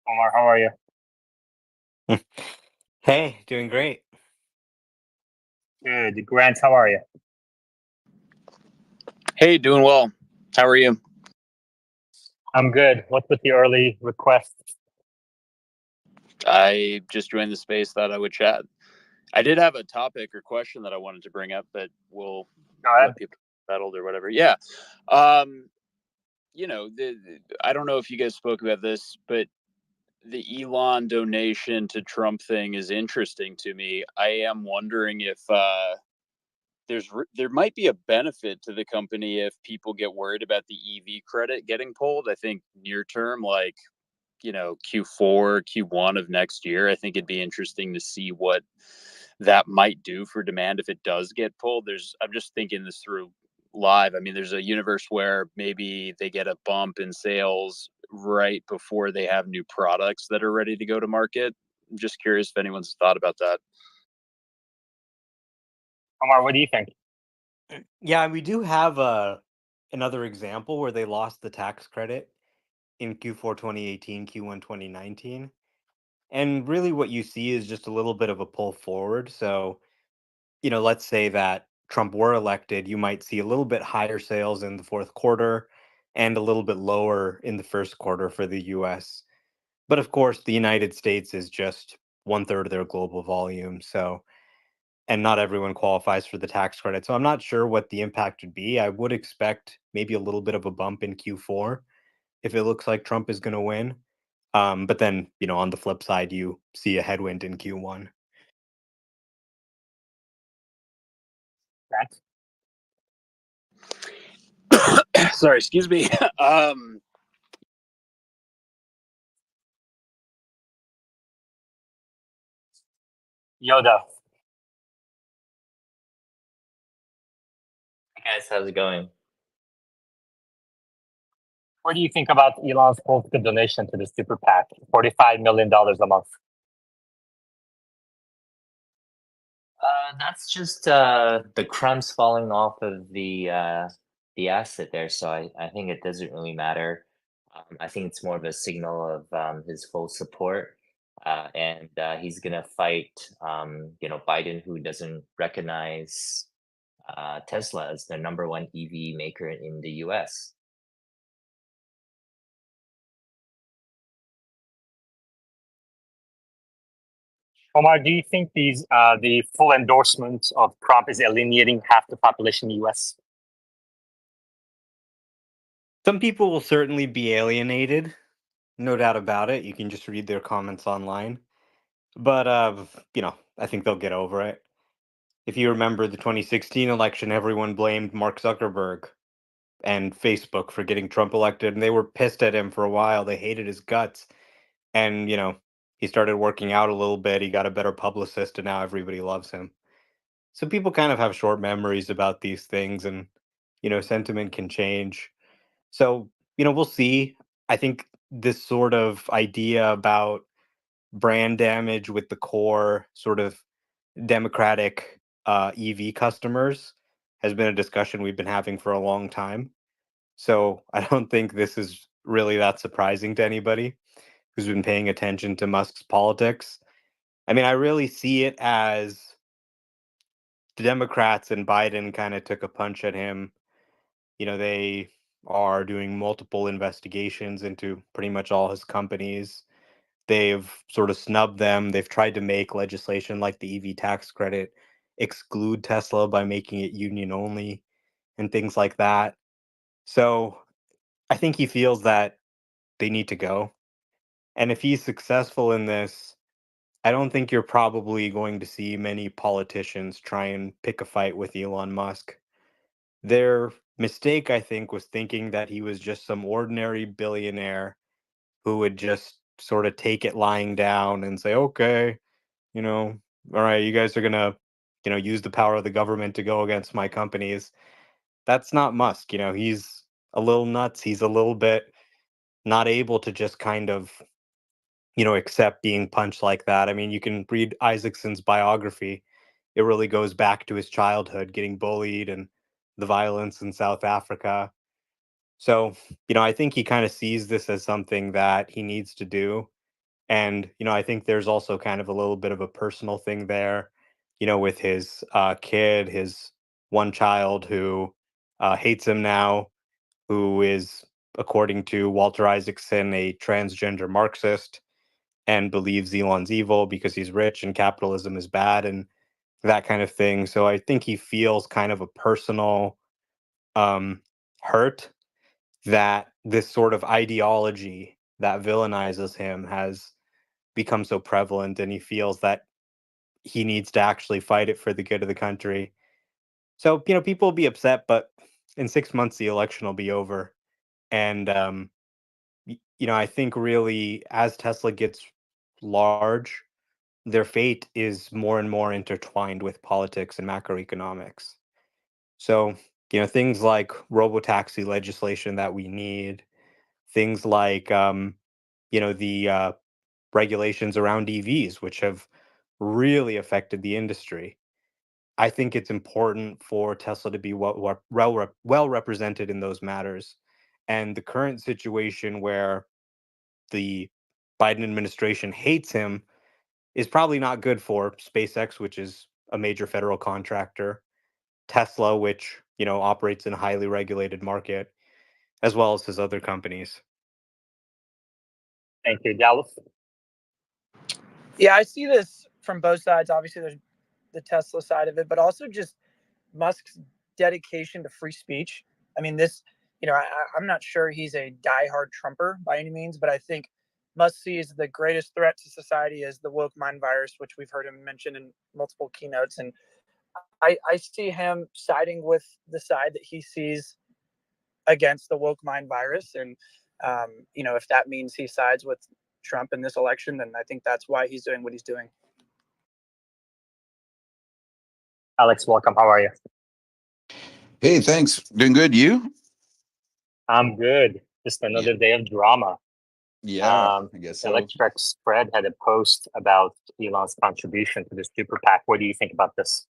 Omar, how are you? Hey, doing great. Good. Grant, how are you? Hey, doing well. How are you? I'm good. What's with the early request? I just joined the space, thought I would chat. I did have a topic or question that I wanted to bring up, but we'll Go ahead. let people settled or whatever. Yeah. Um, I don't know if you guys spoke about this, but the Elon donation to Trump thing is interesting to me. I am wondering if there might be a benefit to the company if people get worried about the EV credit getting pulled. I think near term, like Q4, Q1 of next year. I think it'd be interesting to see what that might do for demand if it does get pulled. I'm just thinking this through live. I mean, there's a universe where maybe they get a bump in sales right before they have new products that are ready to go to market. I'm just curious if anyone's thought about that. Omar, what do you think? Yeah, we do have another example where they lost the tax credit in Q4 2018, Q1 2019. And really what you see is just a little bit of a pull forward. So, let's say that Trump were elected, you might see a little bit higher sales in the fourth quarter and a little bit lower in the first quarter for the US. But of course, the United States is just one third of their global volume. So, and not everyone qualifies for the tax credit. So I'm not sure what the impact would be. I would expect maybe a little bit of a bump in Q4 if it looks like Trump is going to win. But then, on the flip side, you see a headwind in Q1. Grant? Sorry, excuse me. Yoda. Hey guys, how's it going? What do you think about Elon's political donation to the super PAC? $45 million a month. That's just the crumbs falling off of the asset there, so I think it doesn't really matter. I think it's more of a signal of his full support, and he's gonna fight, Biden, who doesn't recognize Tesla as the number one EV maker in the U.S. Omar, do you think the full endorsement of Trump is alienating half the population in the US? Some people will certainly be alienated, no doubt about it. You can just read their comments online. But, I think they'll get over it. If you remember the 2016 election, everyone blamed Mark Zuckerberg and Facebook for getting Trump elected, and they were pissed at him for a while. They hated his guts. And, he started working out a little bit. He got a better publicist, and now everybody loves him. So people kind of have short memories about these things, and, sentiment can change. So, we'll see. I think this sort of idea about brand damage with the core sort of Democratic EV customers has been a discussion we've been having for a long time. So I don't think this is really that surprising to anybody who's been paying attention to Musk's politics. I mean, I really see it as the Democrats and Biden kind of took a punch at him. They are doing multiple investigations into pretty much all his companies. They've sort of snubbed them. They've tried to make legislation like the EV tax credit exclude Tesla by making it union only and things like that. So I think he feels that they need to go. And if he's successful in this, I don't think you're probably going to see many politicians try and pick a fight with Elon Musk. Their mistake, I think, was thinking that he was just some ordinary billionaire who would just sort of take it lying down and say, okay, you know, all right, you guys are going to, use the power of the government to go against my companies. That's not Musk. He's a little nuts. He's a little bit not able to just kind of, accept being punched like that. I mean, you can read Isaacson's biography. It really goes back to his childhood, getting bullied and the violence in South Africa. So, I think he kind of sees this as something that he needs to do. And, I think there's also kind of a little bit of a personal thing there, with his kid, his one child who hates him now, who is, according to Walter Isaacson, a transgender Marxist and believes Elon's evil because he's rich and capitalism is bad and that kind of thing. So I think he feels kind of a personal um, hurt that this sort of ideology that villainizes him has become so prevalent, and he feels that he needs to actually fight it for the good of the country. So, people will be upset, but in 6 months, the election will be over. And, I think really as Tesla gets large, their fate is more and more intertwined with politics and macroeconomics. So, things like robotaxi legislation that we need, things like, the regulations around EVs, which have really affected the industry. I think it's important for Tesla to be well represented in those matters. And the current situation where the Biden administration hates him is probably not good for SpaceX, which is a major federal contractor, Tesla, which, operates in a highly regulated market, as well as his other companies. Thank you, Dallas. Yeah, I see this from both sides. Obviously, there's the Tesla side of it, but also just Musk's dedication to free speech. I mean, I'm not sure he's a diehard Trumper by any means, but I think Musk sees the greatest threat to society as the woke mind virus, which we've heard him mention in multiple keynotes. And I see him siding with the side that he sees against the woke mind virus. And, if that means he sides with Trump in this election, then I think that's why he's doing what he's doing. Alex, welcome. How are you? Hey, thanks. Doing good. You? I'm good. Just another day of drama. Yeah, I guess so. Electric Spread had a post about Elon's contribution to the super PAC. What do you think about this?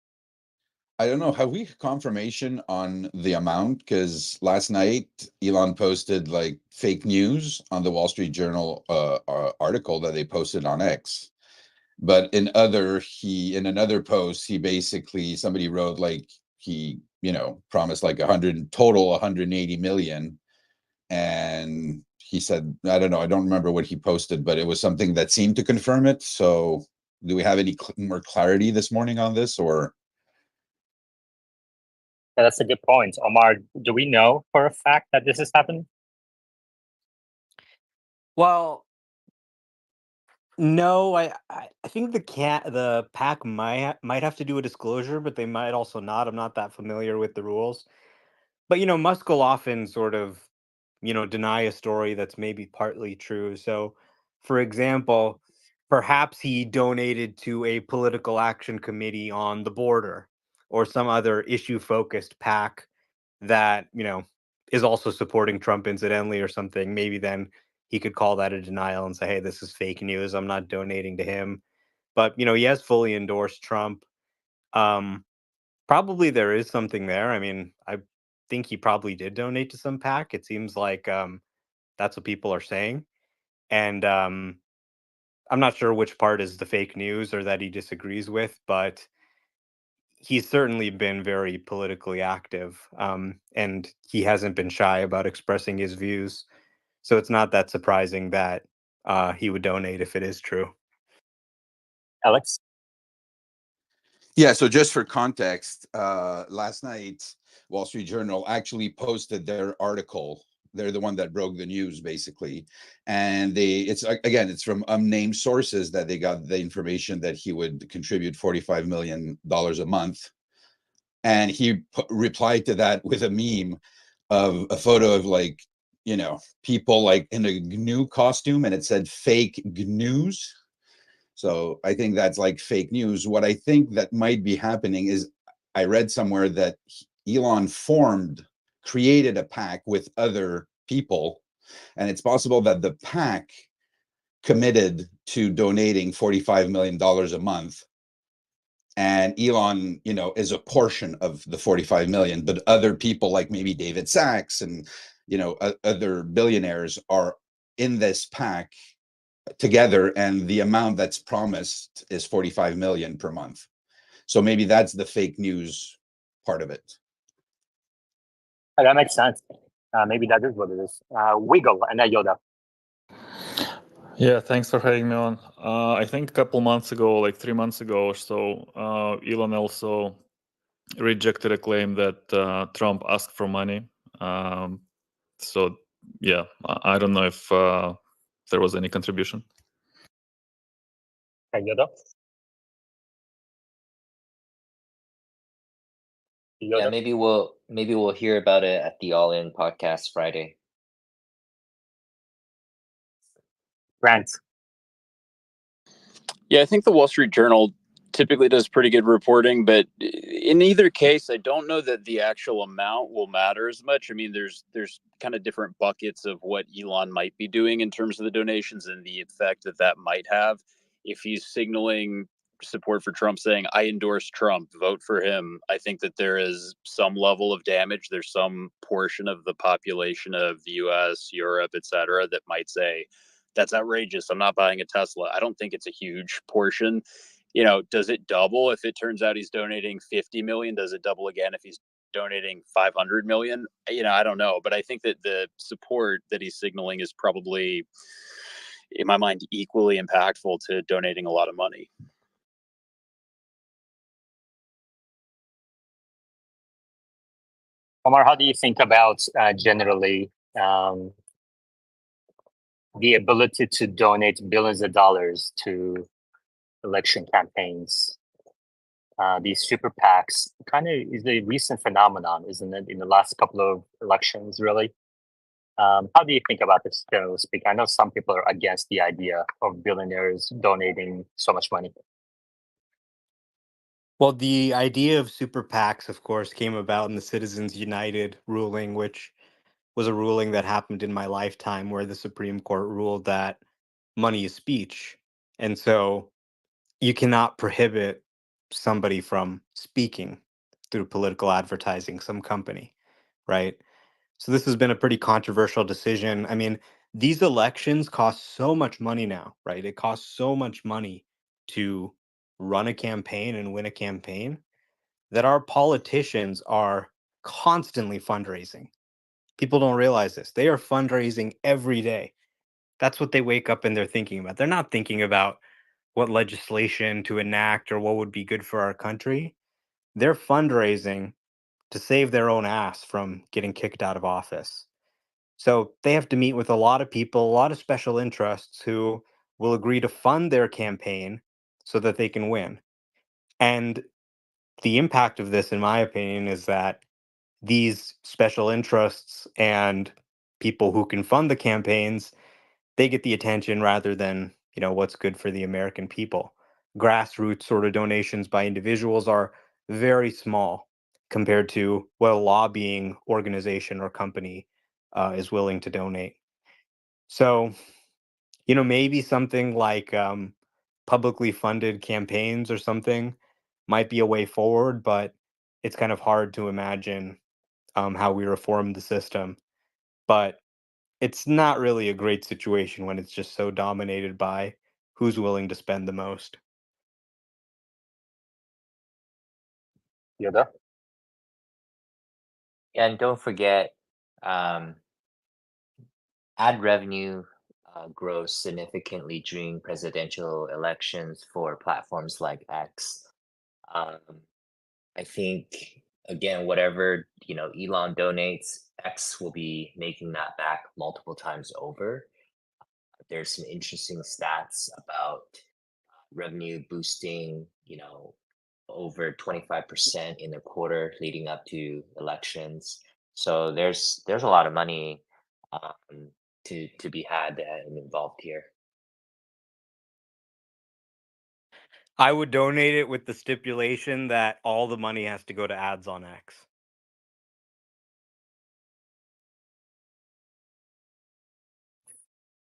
I don't know. Have we confirmation on the amount? Because last night Elon posted like fake news on the Wall Street Journal article that they posted on X. But in another post, he basically somebody wrote like he promised like 180 million, and he said, I don't know, I don't remember what he posted, but it was something that seemed to confirm it. So do we have any more clarity this morning on this, or? Yeah, that's a good point. Omar, do we know for a fact that this has happened? Well, no, I think the PAC might have to do a disclosure, but they might also not. I'm not that familiar with the rules. But Musk will often sort of, deny a story that's maybe partly true. So, for example, perhaps he donated to a political action committee on the border or some other issue-focused PAC that, is also supporting Trump incidentally or something. Maybe then he could call that a denial and say, hey, this is fake news. I'm not donating to him. But, he has fully endorsed Trump. Probably there is something there. I mean, I think he probably did donate to some PAC. It seems like that's what people are saying. And I'm not sure which part is the fake news or that he disagrees with, but he's certainly been very politically active. And he hasn't been shy about expressing his views. So it's not that surprising that he would donate if it is true. Alex? Yeah, so just for context, last night, Wall Street Journal actually posted their article. They're the one that broke the news, basically. And it's from unnamed sources that they got the information that he would contribute $45 million a month. And he replied to that with a meme of a photo of like, people like in a GNU costume, and it said fake GNUs. So I think that's like fake news. What I think that might be happening is I read somewhere that Elon created a PAC with other people, and it's possible that the PAC committed to donating $45 million a month. And Elon, is a portion of the 45 million, but other people like maybe David Sachs and, other billionaires are in this PAC together, and the amount that's promised is 45 million per month. So maybe that's the fake news part of it. That makes sense. Maybe that is what it is. Wiggle and then Yoda. Yeah, thanks for having me on. I think a couple months ago, like 3 months ago or so, Elon also rejected a claim that Trump asked for money. So yeah, I don't know if there was any contribution. And Yoda. Yeah, maybe we'll hear about it at the All In podcast Friday. Grant. Yeah, I think the Wall Street Journal typically does pretty good reporting, but in either case, I don't know that the actual amount will matter as much. I mean, there's kind of different buckets of what Elon might be doing in terms of the donations and the effect that that might have. If he's signaling support for Trump, saying I endorse Trump, vote for him, I think that there is some level of damage. There's some portion of the population of the US, Europe, etc., that might say that's outrageous. I'm not buying a Tesla. I don't think it's a huge portion. You know, does it double if it turns out he's donating 50 million? Does it double again if he's donating 500 million? You know, I don't know, but I think that the support that he's signaling is probably, in my mind, equally impactful to donating a lot of money. Omar, how do you think about generally the ability to donate billions of dollars to election campaigns? These super PACs kind of is a recent phenomenon, isn't it? In the last couple of elections, really. How do you think about this, generally speaking? I know some people are against the idea of billionaires donating so much money. Well, the idea of super PACs, of course, came about in the Citizens United ruling, which was a ruling that happened in my lifetime where the Supreme Court ruled that money is speech. And so you cannot prohibit somebody from speaking through political advertising, some company, right? So this has been a pretty controversial decision. I mean, these elections cost so much money now, right? It costs so much money to run a campaign and win a campaign that our politicians are constantly fundraising. People don't realize this. They are fundraising every day. That's what they wake up and they're thinking about. They're not thinking about what legislation to enact or what would be good for our country. They're fundraising to save their own ass from getting kicked out of office. So they have to meet with a lot of people, a lot of special interests who will agree to fund their campaign so that they can win. And the impact of this, in my opinion, is that these special interests and people who can fund the campaigns, they get the attention rather than, what's good for the American people. Grassroots sort of donations by individuals are very small compared to what a lobbying organization or company is willing to donate. So, maybe something like publicly funded campaigns or something might be a way forward, but it's kind of hard to imagine how we reform the system. But it's not really a great situation when it's just so dominated by who's willing to spend the most. Yoda? And don't forget, ad revenue grows significantly during presidential elections for platforms like X. Um, I think again, whatever Elon donates, X will be making that back multiple times over. There's some interesting stats about revenue boosting, over 25% in the quarter leading up to elections. So there's a lot of money to be had and involved here. I would donate it with the stipulation that all the money has to go to ads on X.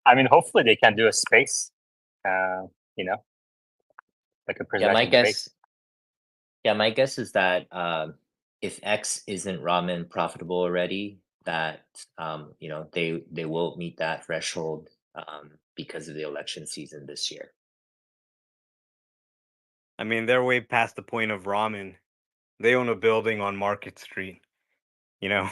I mean, hopefully they can do a space, you know, like a Yeah, my presidential debate. guess is that if X isn't ramen profitable already, that they will meet that threshold because of the election season this year. I mean, they're way past the point of ramen. They own a building on Market Street. You know,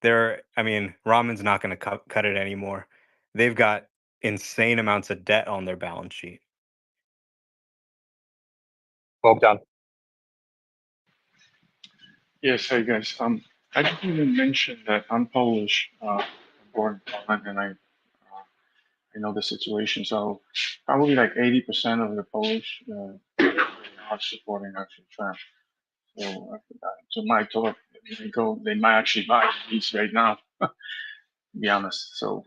ramen's not going to cut it anymore. They've got insane amounts of debt on their balance sheet. Bogdan. Yes, hey guys. I didn't even mention that I'm Polish, born in Poland, and I know the situation. So probably like 80% of the Polish are supporting actually Trump. So to my talk, they might actually buy these right now. To be honest. So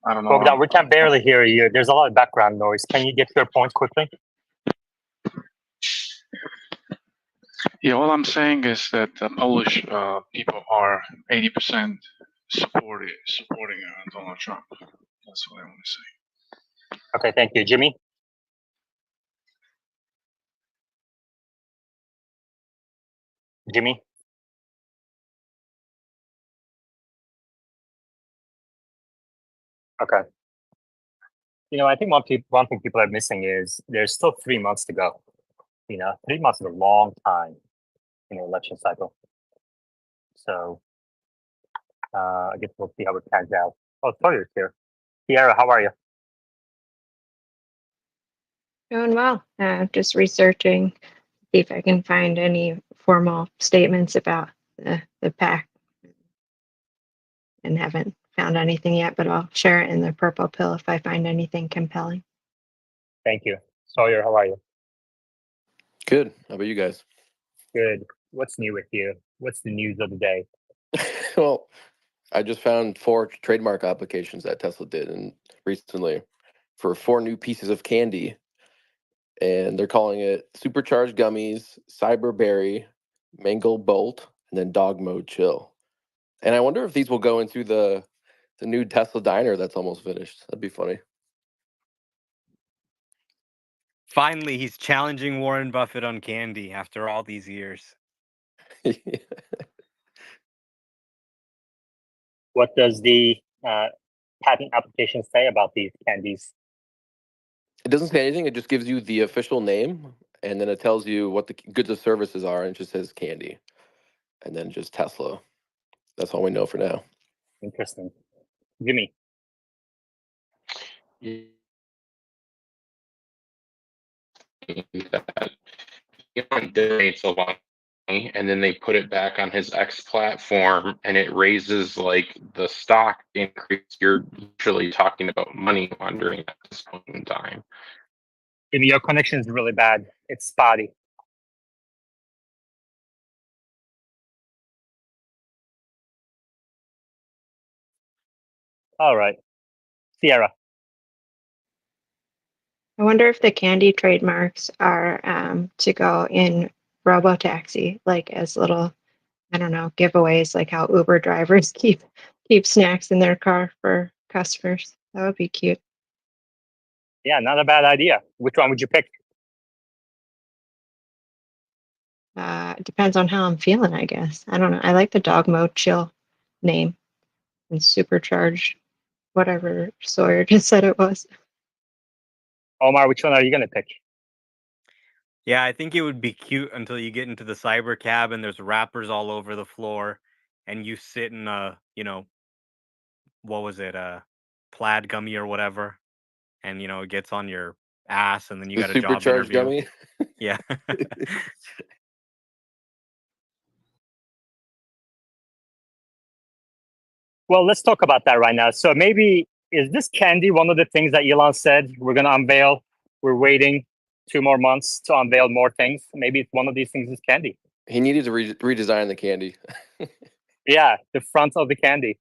I don't know. Bogdan, we can barely hear you. There's a lot of background noise. Can you get to your point quickly? Yeah, all I'm saying is that the Polish people are 80% supporting Donald Trump. That's what I want to say. Okay, thank you. Jimmy? Jimmy? Okay. I think one thing people are missing is there's still 3 months to go. 3 months is a long time in an election cycle. So I guess we'll see how it pans out. Oh, Sawyer's here. Sierra, how are you? Doing well. Just researching, see if I can find any formal statements about the PAC, and haven't found anything yet, but I'll share it in the purple pill if I find anything compelling. Thank you. Sawyer, how are you? Good. How about you guys? Good. What's new with you? What's the news of the day? Well, I just found 4 trademark applications that Tesla did recently for 4 new pieces of candy. And they're calling it Supercharged Gummies, Cyber Berry, Mango Bolt, and then Dog Mode Chill. And I wonder if these will go into the new Tesla diner that's almost finished. That'd be funny. Finally, he's challenging Warren Buffett on candy after all these years. What does the patent application say about these candies? It doesn't say anything. It just gives you the official name, and then it tells you what the goods and services are, and it just says candy, and then just Tesla. That's all we know for now. Interesting. Jimmy. Elon donates a lot of money, and then they put it back on his X platform, and it raises like the stock increase. You're literally talking about money laundering at this point in time. Jimmy, your connection is really bad. It's spotty. All right. Sierra. I wonder if the candy trademarks are to go in robotaxi, like as little, I don't know, giveaways, like how Uber drivers keep snacks in their car for customers. That would be cute. Yeah, not a bad idea. Which one would you pick? It depends on how I'm feeling, I guess. I don't know. I like the Dog Mode Chill name and Supercharged, whatever Sawyer just said it was. Omar, which one are you going to pick? Yeah, I think it would be cute until you get into the cyber cab and there's wrappers all over the floor and you sit in what was it, a plaid gummy or whatever, and it gets on your ass and then you got a job Supercharged interview. gummy. Yeah. Well, let's talk about that right now. So maybe, is this candy one of the things that Elon said we're going to unveil? We're waiting 2 more months to unveil more things. Maybe it's one of these things is candy. He needed to redesign the candy. Yeah, the front of the candy.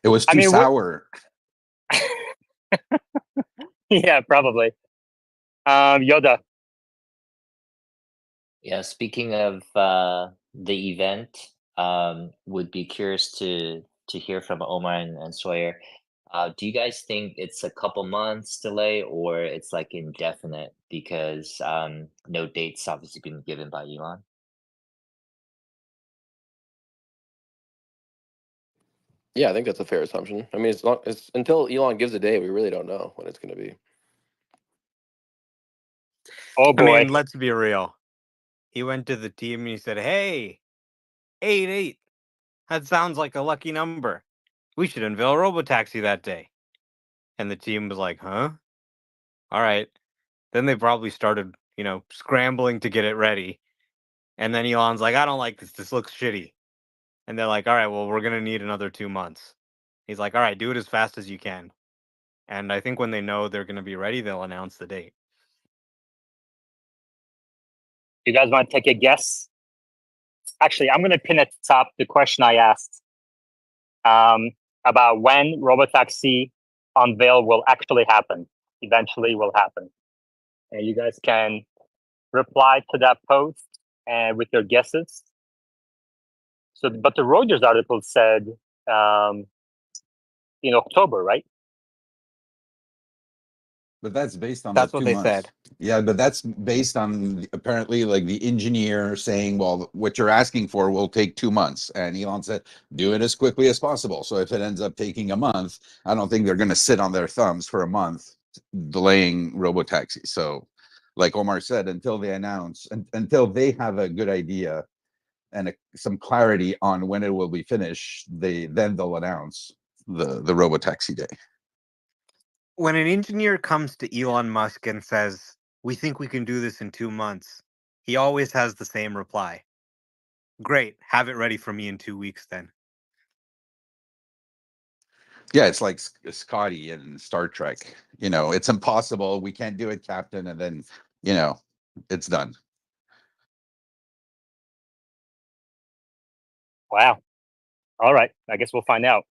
It was too sour. Yeah, probably. Yoda. Yeah, speaking of the event, would be curious to hear from Omar and Sawyer. Do you guys think it's a couple months delay or it's like indefinite because no date's obviously been given by Elon? Yeah, I think that's a fair assumption. I mean, it's until Elon gives a date, we really don't know when it's going to be. Oh I boy. mean, let's be real. He went to the team and he said, "Hey, 8-8. That sounds like a lucky number. We should unveil a robotaxi that day." And the team was like, "Huh? All right." Then they probably started, scrambling to get it ready. And then Elon's like, "I don't like this. This looks shitty." And they're like, "All right, well, we're going to need another 2 months." He's like, "All right, do it as fast as you can." And I think when they know they're going to be ready, they'll announce the date. You guys want to take a guess? Actually, I'm going to pin at the top the question I asked about when robotaxi unveil will actually happen. Eventually, will happen, and you guys can reply to that post and with your guesses. So, but the Reuters article said in October, right? But that's based on That's the what 2 they months. said. Yeah, but that's based on apparently like the engineer saying, well, what you're asking for will take 2 months. And Elon said, do it as quickly as possible. So if it ends up taking a month, I don't think they're going to sit on their thumbs for a month delaying robotaxi. So like Omar said, until they announce, until they have a good idea and some clarity on when it will be finished, then they'll announce the robotaxi day. When an engineer comes to Elon Musk and says, "We think we can do this in 2 months," he always has the same reply: "Great, have it ready for me in 2 weeks then." Yeah, it's like Scotty in Star Trek. It's impossible. We can't do it, Captain. And then, it's done. Wow. All right. I guess we'll find out.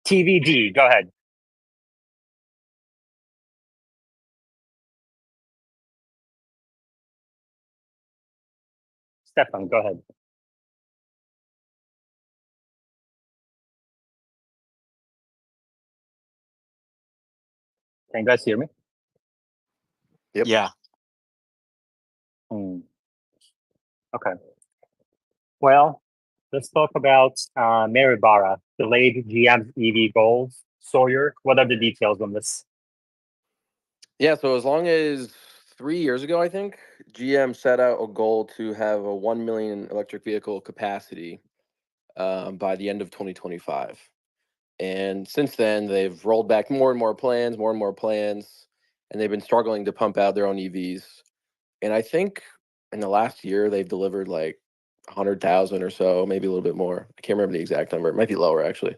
TVD, go ahead. Stefan, go ahead. Can you guys hear me? Yep. Yeah. Okay. Well, let's talk about Mary Barra, delayed GM's EV goals. Sawyer, what are the details on this? Yeah, so as long as 3 years ago, I think, GM set out a goal to have a 1 million electric vehicle capacity by the end of 2025. And since then, they've rolled back more and more plans, and they've been struggling to pump out their own EVs. And I think in the last year, they've delivered like 100,000 or so, maybe a little bit more. I can't remember the exact number. It might be lower, actually.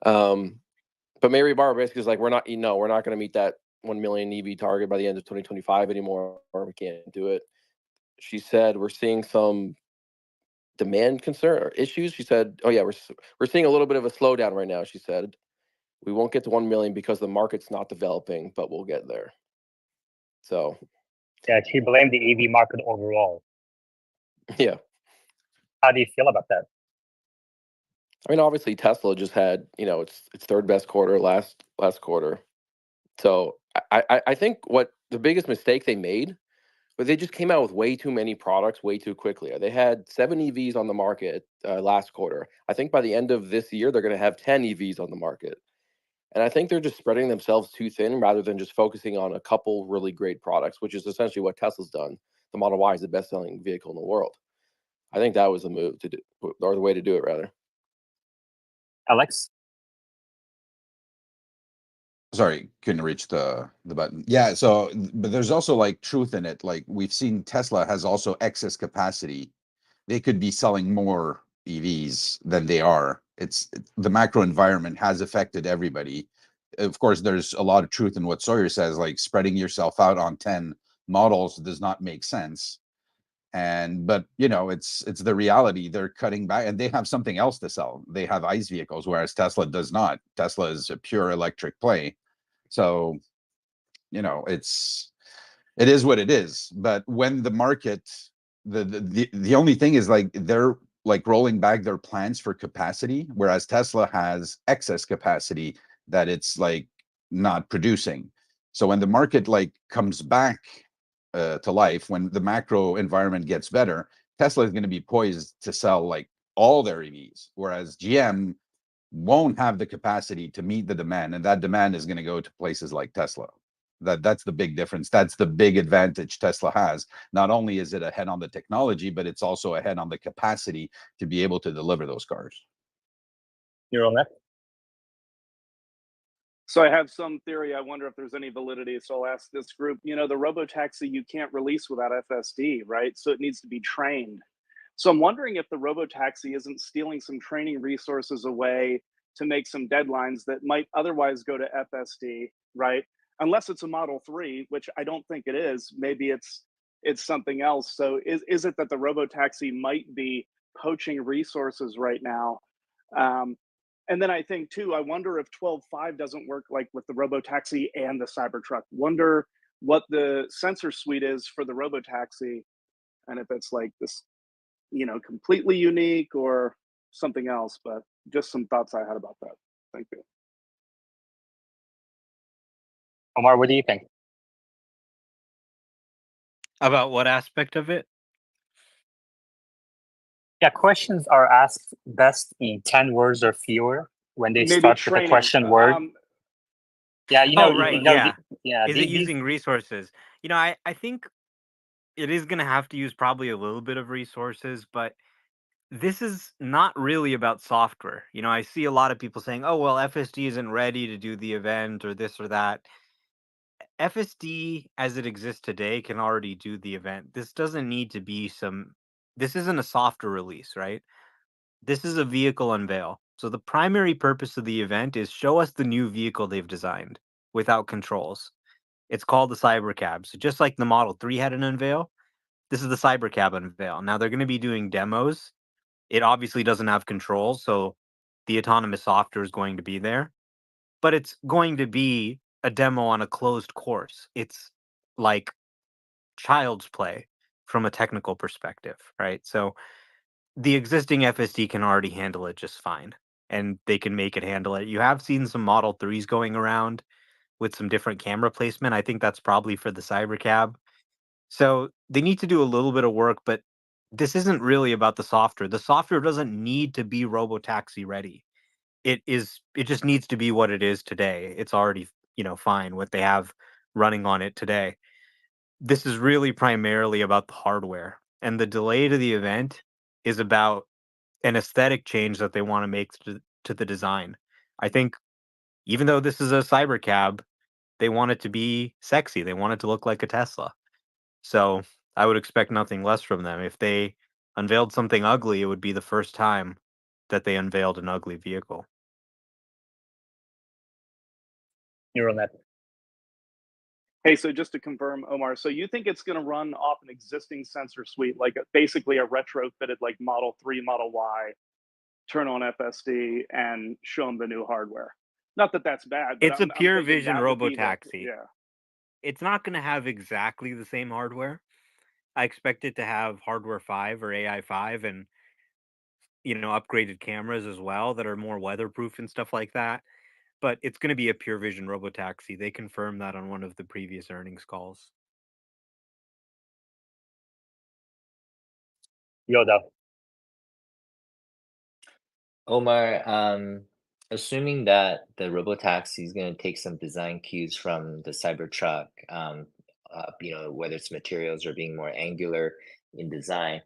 But Mary Barra basically is like, we're not going to meet that 1 million EV target by the end of 2025 anymore, or we can't do it. She said, we're seeing some demand concern or issues. She said, oh yeah, we're seeing a little bit of a slowdown right now. She said, we won't get to 1 million because the market's not developing, but we'll get there. So Yeah, she blamed the EV market overall. yeah. How do you feel about that? I mean, obviously Tesla just had, its third best quarter last quarter. So I think what the biggest mistake they made was they just came out with way too many products way too quickly. They had 7 EVs on the market last quarter. I think by the end of this year, they're going to have 10 EVs on the market. And I think they're just spreading themselves too thin rather than just focusing on a couple really great products, which is essentially what Tesla's done. The Model Y is the best-selling vehicle in the world. I think that was the move to do, or the way to do it, rather. Alex? Sorry, couldn't reach the button. Yeah, so but there's also like truth in it. Like we've seen Tesla has also excess capacity. They could be selling more EVs than they are. The macro environment has affected everybody. Of course, there's a lot of truth in what Sawyer says, like spreading yourself out on 10 models does not make sense. But it's the reality. They're cutting back and they have something else to sell. They have ICE vehicles, whereas Tesla does not. Tesla is a pure electric play. So, it is what it is. But when the market, the only thing is like they're like rolling back their plans for capacity, whereas Tesla has excess capacity that it's like not producing. So when the market like comes back to life, when the macro environment gets better, Tesla is going to be poised to sell like all their EVs, whereas GM won't have the capacity to meet the demand, and that demand is going to go to places like Tesla. That's the big difference. That's the big advantage Tesla has. Not only is it ahead on the technology, but it's also ahead on the capacity to be able to deliver those cars. Neural net. So I have some theory. I wonder if there's any validity. So I'll ask this group. You know, the robotaxi you can't release without FSD, right? So it needs to be trained. So I'm wondering if the robotaxi isn't stealing some training resources away to make some deadlines that might otherwise go to FSD, right? Unless it's a Model 3, which I don't think it is. Maybe it's something else. So is it that the robotaxi might be poaching resources right now? And then I think too, I wonder if 12.5 doesn't work like with the robotaxi and the Cybertruck. Wonder what the sensor suite is for the robotaxi, and if it's like this, you know, completely unique or something else. But just some thoughts I had about that. Thank you. Omar, what do you think? About what aspect of it? Yeah, questions are asked best in 10 words or fewer when they Maybe start with a training. question word. Yeah, you know, Oh, right. you know, Yeah. yeah, Is it these, using resources? You know, I think it is going to have to use probably a little bit of resources, but this is not really about software. You know, I see a lot of people saying, oh, well, FSD isn't ready to do the event or this or that. FSD as it exists today can already do the event. This doesn't need to be this isn't a software release, right? This is a vehicle unveil. So the primary purpose of the event is show us the new vehicle they've designed without controls. It's called the Cybercab. So just like the Model 3 had an unveil, this is the Cybercab unveil. Now they're going to be doing demos. It obviously doesn't have controls, so the autonomous software is going to be there, but it's going to be a demo on a closed course. It's like child's play from a technical perspective, right? So the existing FSD can already handle it just fine, and they can make it handle it. You have seen some Model 3s going around with some different camera placement. I think that's probably for the Cybercab. So they need to do a little bit of work, but this isn't really about the software. The software doesn't need to be robotaxi ready. It just needs to be what it is today. It's already, fine what they have running on it today. This is really primarily about the hardware. And the delay to the event is about an aesthetic change that they want to make to the design. I think even though this is a cybercab, they want it to be sexy. They want it to look like a Tesla. So I would expect nothing less from them. If they unveiled something ugly, it would be the first time that they unveiled an ugly vehicle. neural net. Hey, so just to confirm, Omar, so you think it's going to run off an existing sensor suite, like basically a retrofitted like Model 3, Model Y, turn on FSD and show them the new hardware? Not that that's bad, but It's a I'm pure thinking vision that would be the, robotaxi. yeah. It's not going to have exactly the same hardware. I expect it to have hardware 5 or AI 5 and upgraded cameras as well that are more weatherproof and stuff like that. But it's going to be a pure vision robotaxi. They confirmed that on one of the previous earnings calls. Yoda. Omar, assuming that the robotaxi is going to take some design cues from the Cybertruck, whether it's materials or being more angular in design,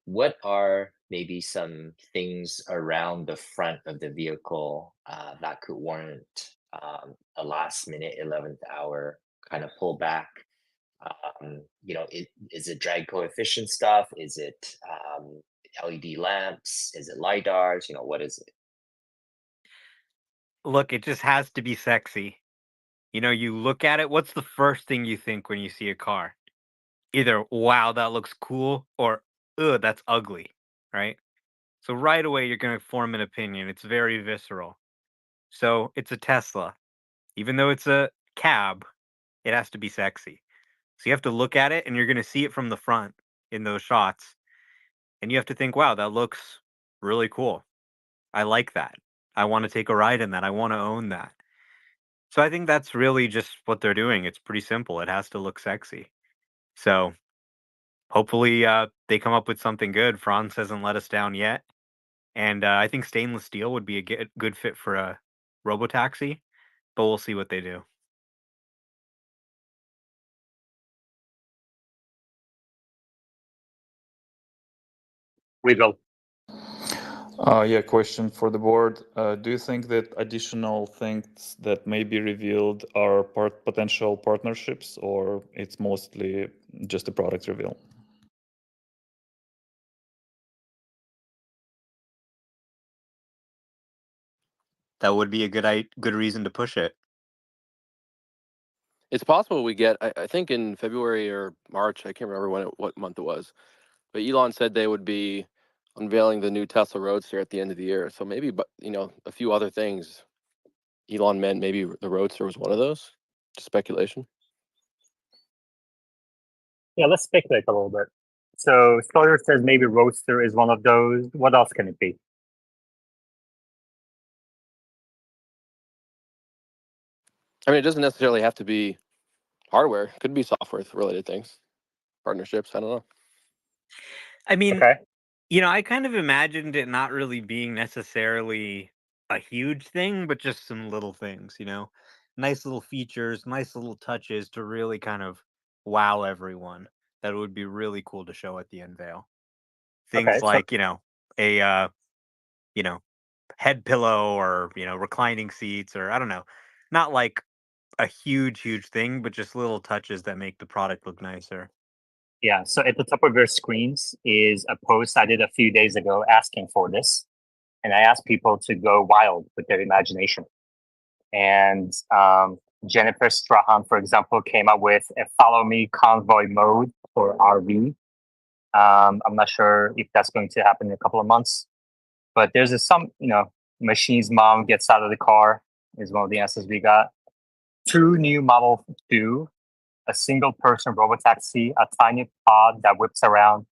what are maybe some things around the front of the vehicle that could warrant a last minute 11th hour kind of pullback? Is it drag coefficient stuff? Is it LED lamps? Is it LiDARs? What is it? Look, it just has to be sexy. You look at it, what's the first thing you think when you see a car? Either, wow, that looks cool, or, ugh, that's ugly, right? So right away, you're going to form an opinion. It's very visceral. So it's a Tesla. Even though it's a cab, it has to be sexy. So you have to look at it and you're going to see it from the front in those shots. And you have to think, wow, that looks really cool. I like that. I want to take a ride in that. I want to own that. So I think that's really just what they're doing. It's pretty simple. It has to look sexy. So hopefully they come up with something good. Franz hasn't let us down yet. And I think stainless steel would be a good fit for a robotaxi, but we'll see what they do. We will. Yeah, question for the board. Do you think that additional things that may be revealed are potential partnerships, or it's mostly just a product reveal? That would be a good reason to push it. It's possible we get, I think in February or March, I can't remember what month it was, but Elon said they would be unveiling the new Tesla Roadster at the end of the year. So maybe, but a few other things. Elon meant maybe the Roadster was one of those. Just speculation. Yeah, let's speculate a little bit. So Sawyer says maybe Roadster is one of those. What else can it be? I mean, it doesn't necessarily have to be hardware. It could be software related things, partnerships. I don't know. I mean, Okay. I kind of imagined it not really being necessarily a huge thing, but just some little things, nice little features, nice little touches to really kind of wow everyone. That would be really cool to show at the unveil. Things Okay, so like, a head pillow or, reclining seats, or I don't know. Not like a huge thing, but just little touches that make the product look nicer. yeah, so at the top of your screens is a post I did a few days ago asking for this. And I asked people to go wild with their imagination. And Jennifer Strahan, for example, came up with a follow me convoy mode for RV. I'm not sure if that's going to happen in a couple of months, but there's Machine's mom gets out of the car is one of the answers we got. 2 new Model 2, a single person robotaxi, a tiny pod that whips around.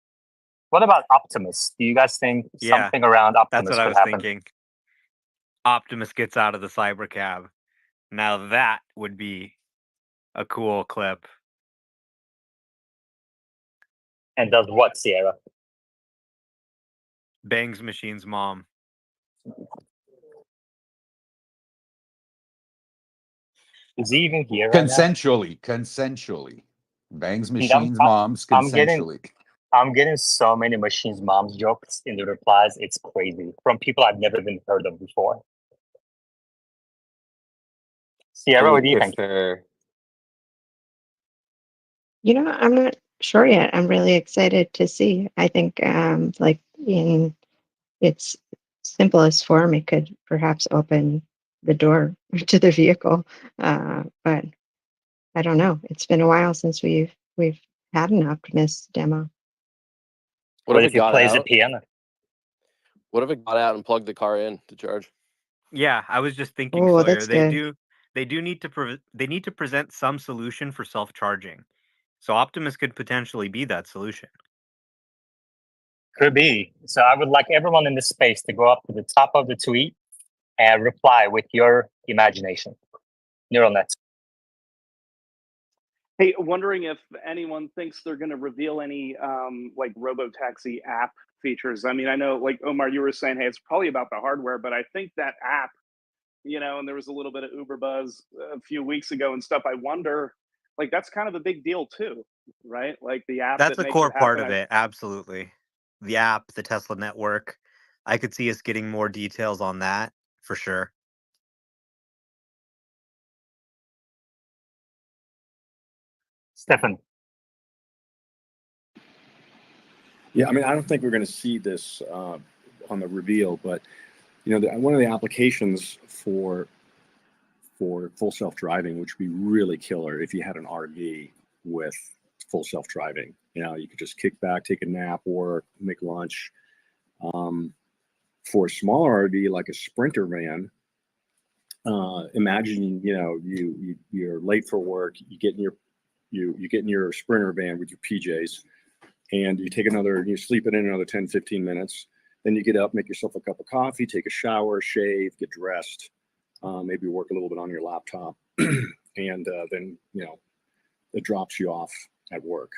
What about Optimus? Do you guys think something around That's Optimus what I could was happen? thinking. Optimus gets out of the cybercab. Now that would be a cool clip. And does what, Sierra? Bangs Machine's mom. Is he even here right now? Consensually. Bangs Machine's moms I'm getting consensually. so many Machine's moms jokes in the replies. It's crazy from people I've never been heard of before. Sierra, what do you think? I'm not sure yet. I'm really excited to see. I think, like in its simplest form, it could perhaps open the door to the vehicle. But I don't know. It's been a while since we've had an Optimus demo. What if he it plays the piano? What if it got out and plugged the car in to charge? Yeah, I was just thinking, Oh, Sawyer. that's good. They need to present some solution for self-charging. So Optimus could potentially be that solution. Could be. So I would like everyone in this space to go up to the top of the tweet and reply with your imagination. Neural nets. Hey, wondering if anyone thinks they're going to reveal any like robotaxi app features. I mean, I know, like Omar, you were saying, hey, it's probably about the hardware, but I think that app, and there was a little bit of Uber buzz a few weeks ago and stuff. I wonder, like, that's kind of a big deal too, right? Like the app That's that a makes core it part happen. of it. Absolutely. The app, the Tesla network. I could see us getting more details on that for sure. Stefan. Yeah, I mean, I don't think we're going to see this on the reveal, but one of the applications for full self-driving, which would be really killer if you had an RV with full self-driving. You could just kick back, take a nap, or make lunch. For a smaller RV like a Sprinter van, imagine you're late for work, you get in your Sprinter van with your PJs, and you sleep it in another 10-15 minutes. Then you get up, make yourself a cup of coffee, take a shower, shave, get dressed, maybe work a little bit on your laptop, and then it drops you off at work.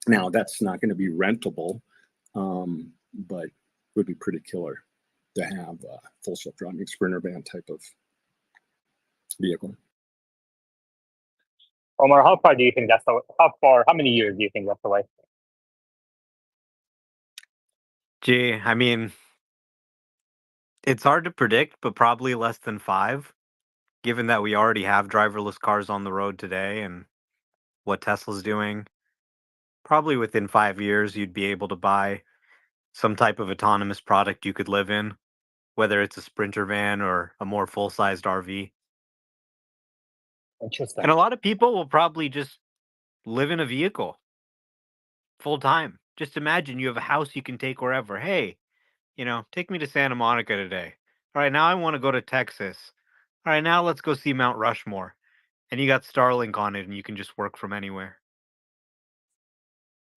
Now that's not going to be rentable, but would be pretty killer. to have a full self-driving sprinter van type of vehicle. Omar, how far do you think how many years do you think that's away? Gee, I mean, it's hard to predict, but probably less than 5, given that we already have driverless cars on the road today and what Tesla's doing. Probably within 5 years, you'd be able to buy some type of autonomous product you could live in, whether it's a Sprinter van or a more full-sized RV. Interesting. And a lot of people will probably just live in a vehicle full time. Just imagine you have a house you can take wherever. Hey, take me to Santa Monica today. All right, now I want to go to Texas. All right, now let's go see Mount Rushmore. And you got Starlink on it and you can just work from anywhere.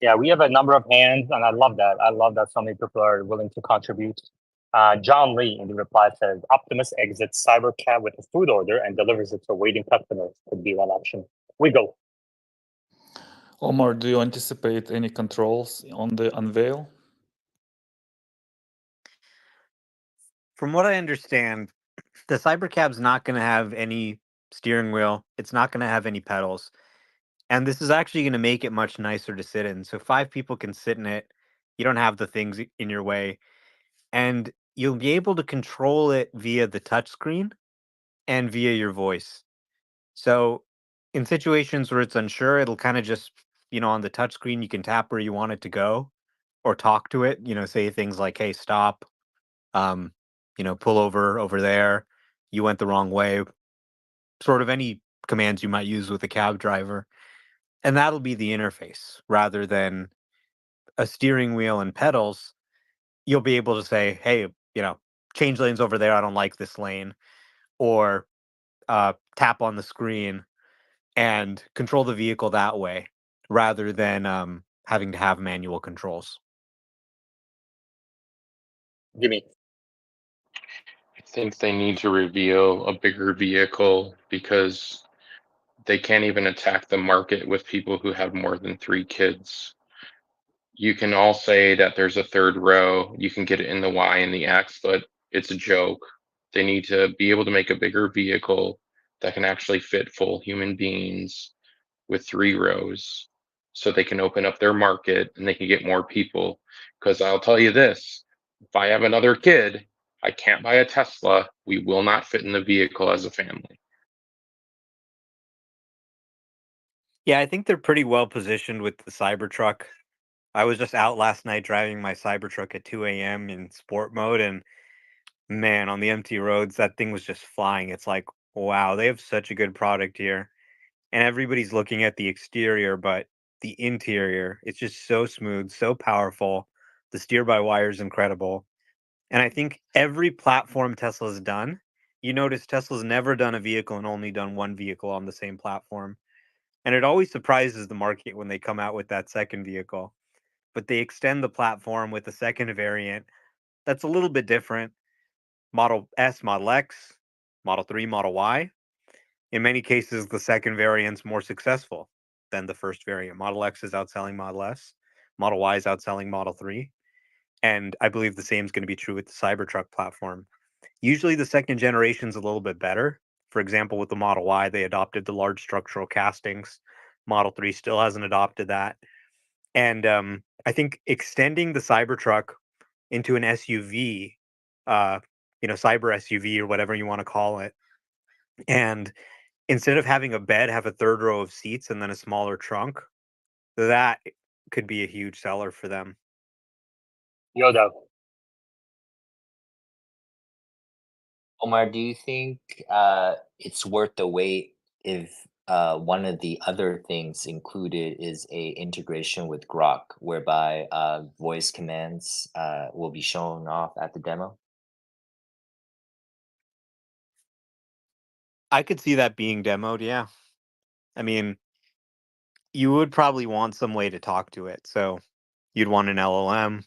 Yeah, we have a number of hands, and I love that. I love that so many people are willing to contribute. John Lee in the reply says, Optimus exits Cybercab with a food order and delivers it to waiting customers. Could be one option. We go. Omar, do you anticipate any controls on the unveil? From what I understand, the Cybercab's not going to have any steering wheel. It's not going to have any pedals. And this is actually going to make it much nicer to sit in. So 5 people can sit in it. You don't have the things in your way. And you'll be able to control it via the touchscreen and via your voice. So in situations where it's unsure, it'll kind of just, on the touchscreen, you can tap where you want it to go or talk to it, say things like, hey, stop, pull over there. You went the wrong way. Sort of any commands you might use with a cab driver. And that'll be the interface rather than a steering wheel and pedals. You'll be able to say, hey, change lanes over there. I don't like this lane. Or tap on the screen and control the vehicle that way rather than having to have manual controls. Jimmy. I think they need to reveal a bigger vehicle because they can't even attack the market with people who have more than 3 kids. You can all say that there's a third row, you can get it in the Y and the X, but it's a joke. They need to be able to make a bigger vehicle that can actually fit full human beings with 3 rows so they can open up their market and they can get more people. Because I'll tell you this, if I have another kid, I can't buy a Tesla. We will not fit in the vehicle as a family. Yeah, I think they're pretty well positioned with the Cybertruck. I was just out last night driving my Cybertruck at 2 a.m. in sport mode, and man, on the empty roads, that thing was just flying. It's like, wow, they have such a good product here. And everybody's looking at the exterior, but the interior, it's just so smooth, so powerful. The steer by wire is incredible. And I think every platform Tesla's done, you notice Tesla's never done a vehicle and only done one vehicle on the same platform. And it always surprises the market when they come out with that second vehicle. But they extend the platform with a second variant that's a little bit different. Model S, Model X, Model 3, Model Y. In many cases, the second variant's more successful than the first variant. Model X is outselling Model S. Model Y is outselling Model 3. And I believe the same is going to be true with the Cybertruck platform. Usually the second generation is a little bit better. For example, with the Model Y, they adopted the large structural castings. Model 3 still hasn't adopted that. And I think extending the Cybertruck into an SUV, cyber SUV or whatever you want to call it, and instead of having a bed, have a third row of seats and then a smaller trunk, that could be a huge seller for them. Yoda. Omar, do you think it's worth the wait if one of the other things included is a integration with Grok, whereby voice commands will be shown off at the demo? I could see that being demoed, yeah. I mean, you would probably want some way to talk to it. So you'd want an LLM.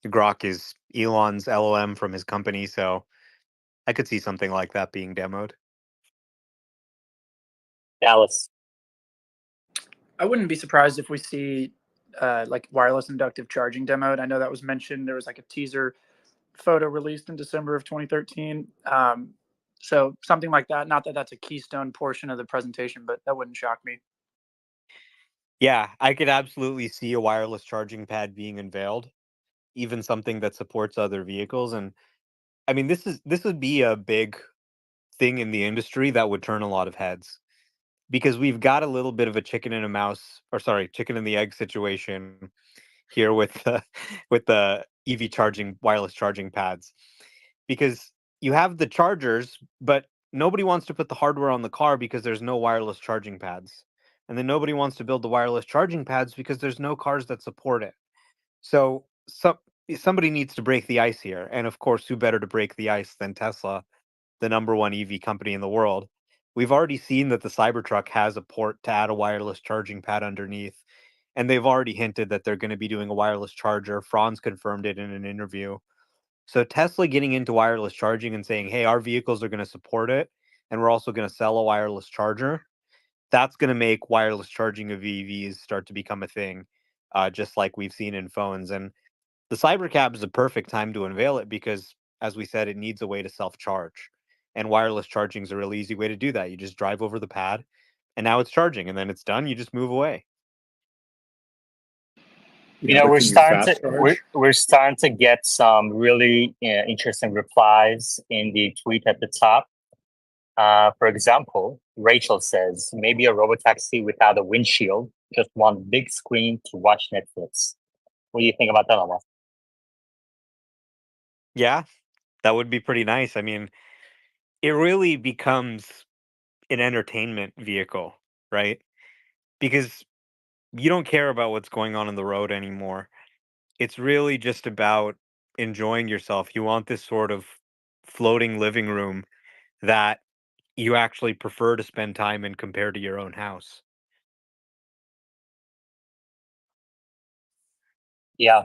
Grok is Elon's LLM from his company, so I could see something like that being demoed. Dallas. I wouldn't be surprised if we see like wireless inductive charging demoed. I know that was mentioned. There was like a teaser photo released in December of 2013. So something like that. Not that that's a keystone portion of the presentation, but that wouldn't shock me. Yeah, I could absolutely see a wireless charging pad being unveiled, even something that supports other vehicles. And I mean, this would be a big thing in the industry that would turn a lot of heads because we've got a little bit of a chicken and a mouse, or sorry, chicken and the egg situation here with with the EV charging wireless charging pads, because you have the chargers, but nobody wants to put the hardware on the car because there's no wireless charging pads. And then nobody wants to build the wireless charging pads because there's no cars that support it. So somebody needs to break the ice here. And of course, who better to break the ice than Tesla, the number one EV company in the world? We've already seen that the Cybertruck has a port to add a wireless charging pad underneath. And they've already hinted that they're going to be doing a wireless charger. Franz confirmed it in an interview. So Tesla getting into wireless charging and saying, hey, our vehicles are going to support it, and we're also going to sell a wireless charger, that's going to make wireless charging of EVs start to become a thing, just like we've seen in phones. And the Cybercab is a perfect time to unveil it because, as we said, it needs a way to self-charge. And wireless charging is a really easy way to do that. You just drive over the pad, and now it's charging, and then it's done. You just move away. You know, but we're can you starting fast to charge? we're starting to get some really interesting replies in the tweet at the top. For example, Rachel says maybe a robotaxi without a windshield, just one big screen to watch Netflix. What do you think about that, Omar? Yeah, that would be pretty nice. I mean, it really becomes an entertainment vehicle, right? Because you don't care about what's going on the road anymore. It's really just about enjoying yourself. You want this sort of floating living room that you actually prefer to spend time in compared to your own house. Yeah,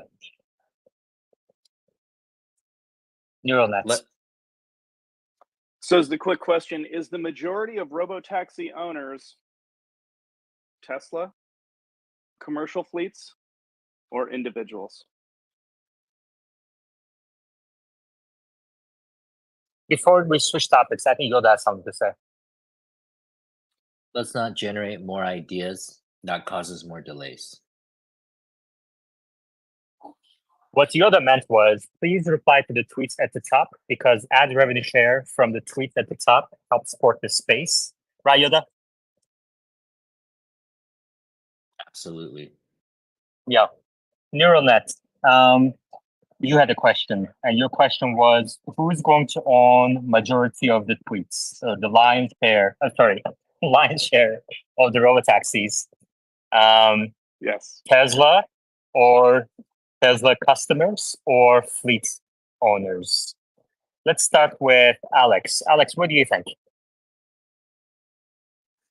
neural nets. Let So, is the quick question: is the majority of robotaxi owners Tesla, commercial fleets, or individuals? Before we switch topics, I think you'll have something to say. let's not generate more ideas. That causes more delays. What Yoda meant was, please reply to the tweets at the top because ad revenue share from the tweets at the top helps support the space. Right, Yoda? Absolutely. Yeah. Neural net. You had a question, and your question was, who's going to own majority of the tweets? So the lion's share, lion's share of the robotaxis. Yes. Tesla or Tesla customers or fleet owners? Let's start with Alex. Alex, what do you think?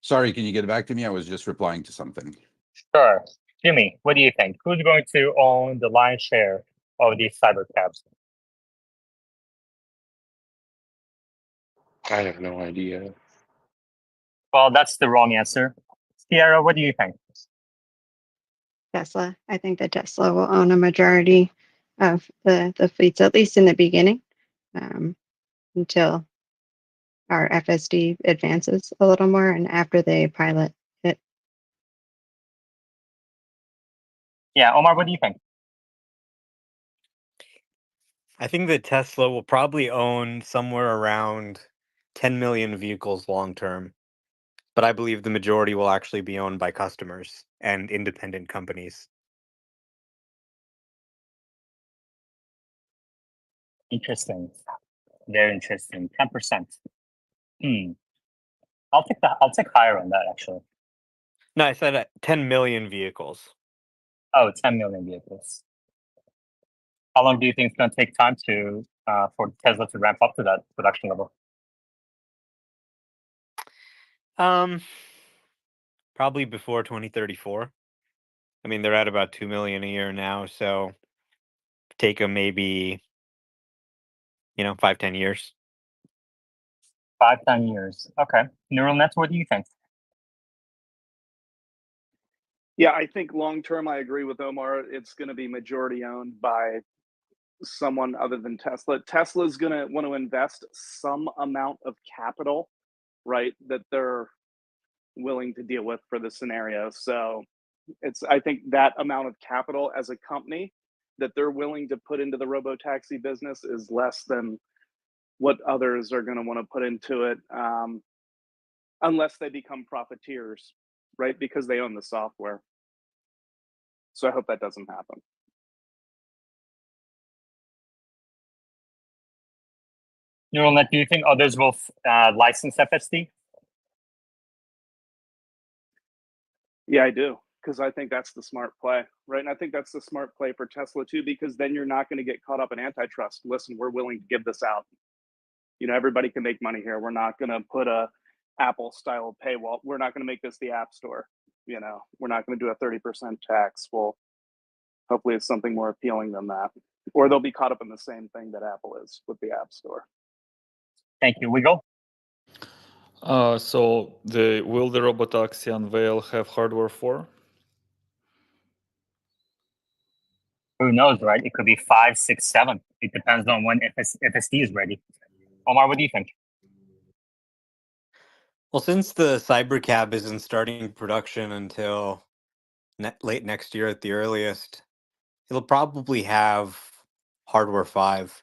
Sorry, can you get back to me? I was just replying to something. Sure. Jimmy, what do you think? Who's going to own the lion's share of these cyber cabs? I have no idea. Well, that's the wrong answer. Sierra, what do you think? Tesla. I think that Tesla will own a majority of the fleets, at least in the beginning, until our FSD advances a little more and after they pilot it. Yeah, Omar, what do you think? I think that Tesla will probably own somewhere around 10 million vehicles long term, but I believe the majority will actually be owned by customers and independent companies. Interesting. Very interesting. 10%. I'll take higher on that actually. No, I said 10 million vehicles. Oh, 10 million vehicles. How long do you think it's going to take time to for Tesla to ramp up to that production level? Probably before 2034. I mean, they're at about 2 million a year now, so take them maybe 5-10 years. 5-10 years. Okay. Neural nets, what do you think? Yeah, I think long term, I agree with Omar. It's going to be majority owned by someone other than Tesla. Tesla's going to want to invest some amount of capital, right, that they're willing to deal with for the scenario. So I think that amount of capital as a company that they're willing to put into the robotaxi business is less than what others are going to want to put into it, unless they become profiteers, right? Because they own the software. So I hope that doesn't happen. Neural Net, do you think others will license FSD? Yeah, I do, because I think that's the smart play, right? And I think that's the smart play for Tesla too, because then you're not going to get caught up in antitrust. Listen, we're willing to give this out. You know, everybody can make money here. We're not going to put a Apple style paywall. We're not going to make this the App Store. You know, we're not going to do a 30% tax. Well, hopefully it's something more appealing than that. Or they'll be caught up in the same thing that Apple is with the App Store. Thank you. Wiggle? So will the robotaxi unveil have hardware 4? Who knows, right? It could be 5, 6, 7. It depends on when FSD is ready. Omar, what do you think? Well, since the Cybercab isn't starting production until late next year at the earliest, it'll probably have hardware 5.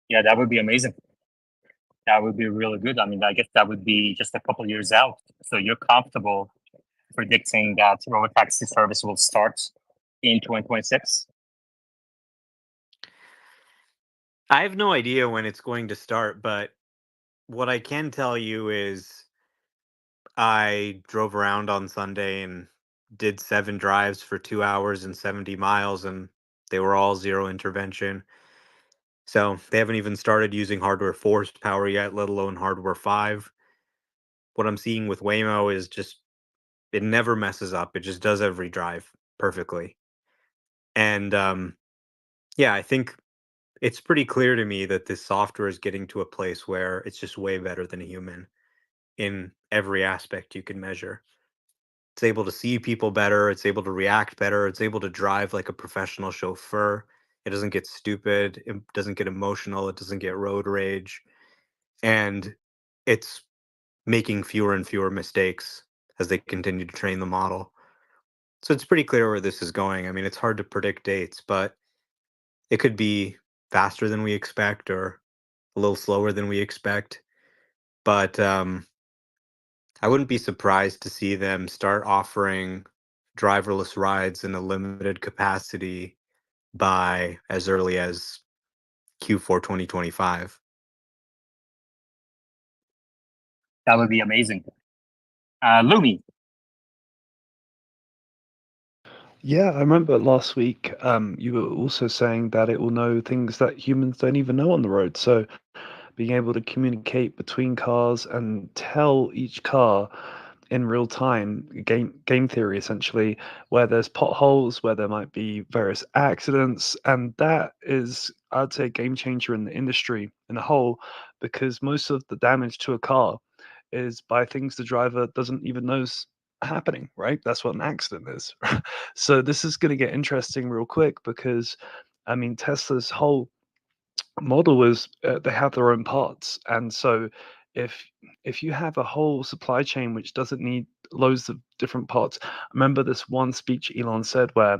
Yeah, that would be amazing. That would be really good. I mean, I guess that would be just a couple years out. So you're comfortable predicting that robotaxi service will start in 2026? I have no idea when it's going to start, but what I can tell you is I drove around on Sunday and did 7 drives for 2 hours and 70 miles, and they were all zero intervention. So they haven't even started using hardware 4's power yet, let alone hardware 5. What I'm seeing with Waymo is just it never messes up. It just does every drive perfectly. And yeah, I think it's pretty clear to me that this software is getting to a place where it's just way better than a human in every aspect you can measure. It's able to see people better, it's able to react better, it's able to drive like a professional chauffeur. It doesn't get stupid, it doesn't get emotional, it doesn't get road rage, and it's making fewer and fewer mistakes as they continue to train the model. So it's pretty clear where this is going. I mean, it's hard to predict dates, but it could be faster than we expect or a little slower than we expect. But I wouldn't be surprised to see them start offering driverless rides in a limited capacity by as early as Q4 2025. That would be amazing. Lumi. Yeah, I remember last week you were also saying that it will know things that humans don't even know on the road. So being able to communicate between cars and tell each car in real time, game theory essentially, where there's potholes, where there might be various accidents, and that is, I'd say, a game changer in the industry in a whole, because most of the damage to a car is by things the driver doesn't even know's happening, right? That's what an accident is. So this is going to get interesting real quick because, I mean, Tesla's whole model is they have their own parts, and so if if you have a whole supply chain which doesn't need loads of different parts. I remember this one speech Elon said where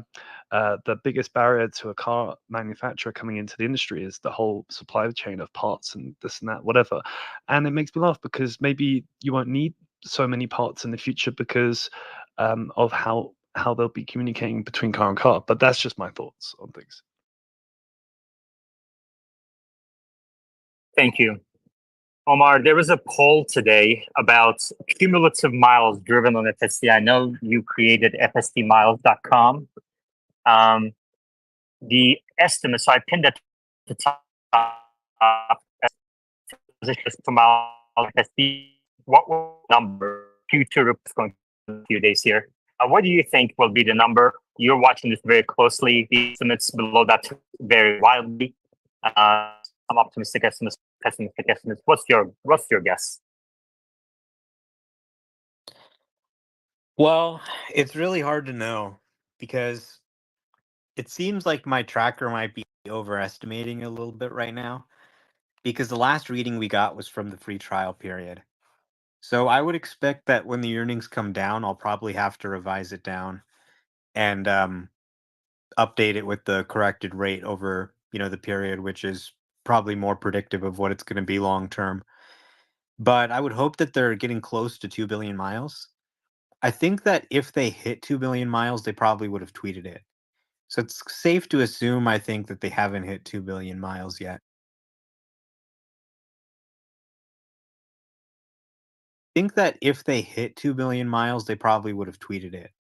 the biggest barrier to a car manufacturer coming into the industry is the whole supply chain of parts and this and that, whatever. And it makes me laugh because maybe you won't need so many parts in the future because of how they'll be communicating between car and car. But that's just my thoughts on things. Thank you. Omar, there was a poll today about cumulative miles driven on FSD. I know you created fsdmiles.com. The estimate, so I pinned it to the top, per mile FSD. What will the number? Future reports going to in a few days here. What do you think will be the number? You're watching this very closely. The estimates below that vary wildly. Some optimistic estimates, pessimistic estimates. What's your guess? Well, it's really hard to know because it seems like my tracker might be overestimating a little bit right now because the last reading we got was from the free trial period. So I would expect that when the earnings come down, I'll probably have to revise it down and update it with the corrected rate over, the period, which is probably more predictive of what it's going to be long term. But I would hope that they're getting close to 2 billion miles. I think that if they hit 2 billion miles, they probably would have tweeted it. So it's safe to assume, I think, that they haven't hit 2 billion miles yet. I think that if they hit 2 billion miles, they probably would have tweeted it.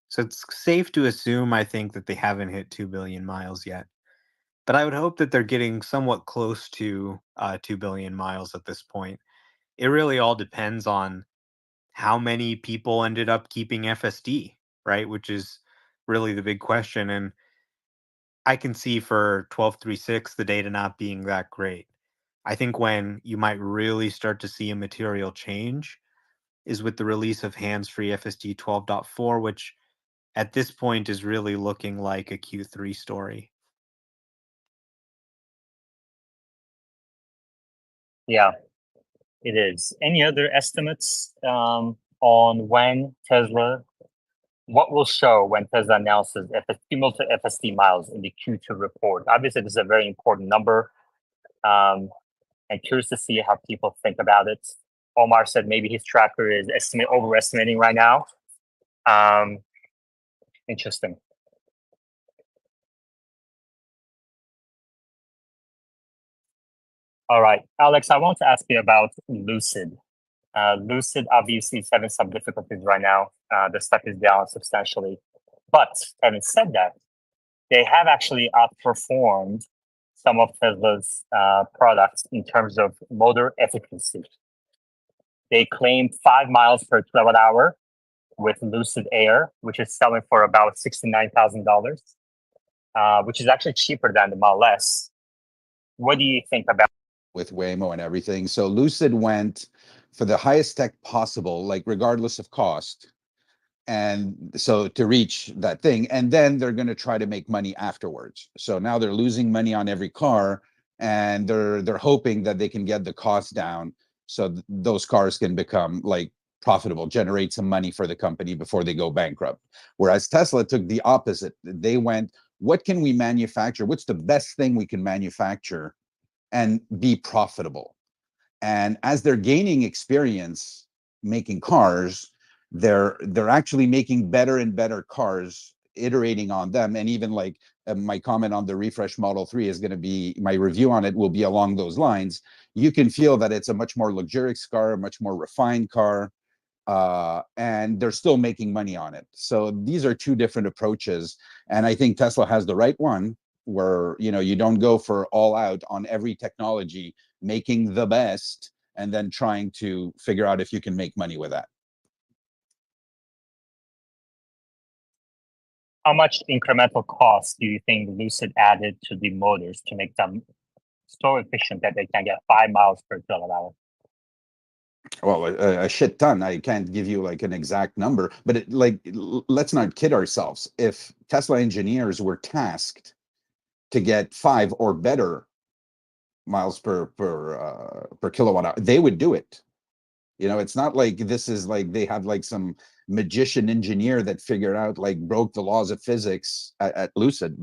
So it's safe to assume, I think, that they haven't hit 2 billion miles yet. But I would hope that they're getting somewhat close to 2 billion miles at this point. It really all depends on how many people ended up keeping FSD, right? Which is really the big question. And I can see for 12.36 the data not being that great. I think when you might really start to see a material change is with the release of hands-free FSD 12.4, which at this point is really looking like a Q3 story. Yeah, it is. Any other estimates on when Tesla, what will show when Tesla announces cumulative FSD miles in the Q2 report? Obviously, this is a very important number. I'm curious to see how people think about it. Omar said maybe his tracker is overestimating right now. Interesting. All right, Alex, I want to ask you about Lucid. Lucid obviously is having some difficulties right now. The stock is down substantially. But having said that, they have actually outperformed some of Tesla's products in terms of motor efficacy. They claim 5 miles per kilowatt hour with Lucid Air, which is selling for about $69,000, which is actually cheaper than the Model S. What do you think about with Waymo and everything? So Lucid went for the highest tech possible, like regardless of cost, and so to reach that thing, and then they're going to try to make money afterwards. So now they're losing money on every car, and they're hoping that they can get the cost down so those cars can become like profitable, generate some money for the company before they go bankrupt. Whereas Tesla took the opposite. They went, what can we manufacture? What's the best thing we can manufacture and be profitable? And as they're gaining experience making cars, they're actually making better and better cars, iterating on them. And even like my comment on the refresh Model 3 is going to be, my review on it will be along those lines. You can feel that it's a much more luxurious car, a much more refined car, and they're still making money on it. So these are two different approaches, and I think Tesla has the right one, where you don't go for all out on every technology, making the best, and then trying to figure out if you can make money with that. how much incremental cost do you think Lucid added to the motors to make them so efficient that they can get 5 miles per kilowatt hour? Well, a shit ton. I can't give you like an exact number, but let's not kid ourselves. If Tesla engineers were tasked to get 5 or better miles per kilowatt hour, they would do it. It's not like this is like they have like some magician engineer that figured out, like, broke the laws of physics at Lucid.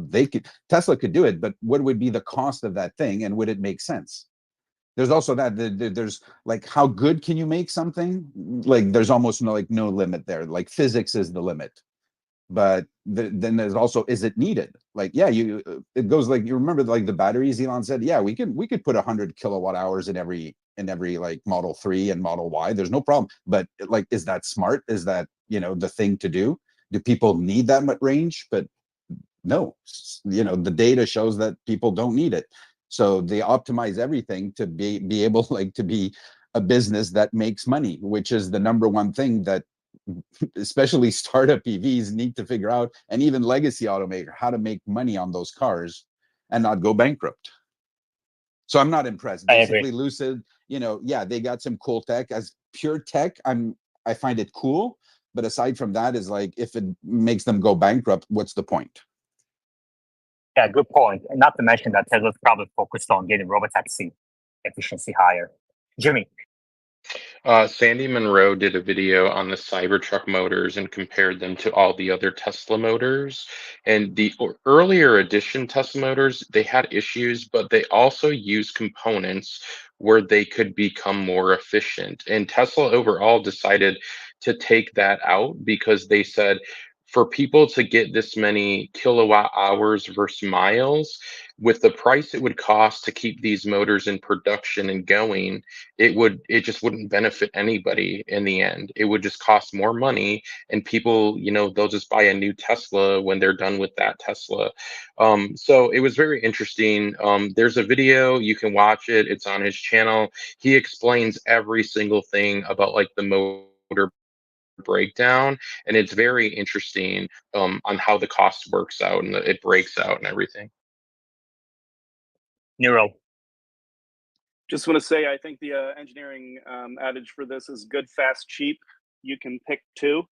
Tesla could do it, but what would be the cost of that thing, and would it make sense? There's also that there's like, how good can you make something? Like, there's almost no limit there. Like, physics is the limit. But then there's also, is it needed? Like, yeah, it goes like, you remember like the batteries Elon said, yeah, we could put 100 kilowatt hours in every like Model 3 and Model Y. There's no problem. But like, is that smart? Is that the thing to do? Do people need that much range? But no, the data shows that people don't need it. So they optimize everything to be able like to be a business that makes money, which is the number one thing that especially startup EVs need to figure out, and even legacy automaker, how to make money on those cars and not go bankrupt. So I'm not impressed. Basically, Lucid, yeah, they got some cool tech. As pure tech, I find it cool, But aside from that, is like if it makes them go bankrupt, what's the point? Yeah, good point. And not to mention that Tesla's probably focused on getting robotaxi efficiency higher. Jimmy. Sandy Monroe did a video on the Cybertruck motors and compared them to all the other Tesla motors. And the earlier edition Tesla motors, they had issues, but they also used components where they could become more efficient. And Tesla overall decided to take that out because they said, for people to get this many kilowatt hours versus miles, with the price it would cost to keep these motors in production and going, it just wouldn't benefit anybody in the end. It would just cost more money, and people, they'll just buy a new Tesla when they're done with that Tesla. So it was very interesting. There's a video, you can watch it, it's on his channel. He explains every single thing about like the motor breakdown, and it's very interesting on how the cost works out and it breaks out and everything. Nero. Just want to say, I think the engineering adage for this is good, fast, cheap. You can pick two,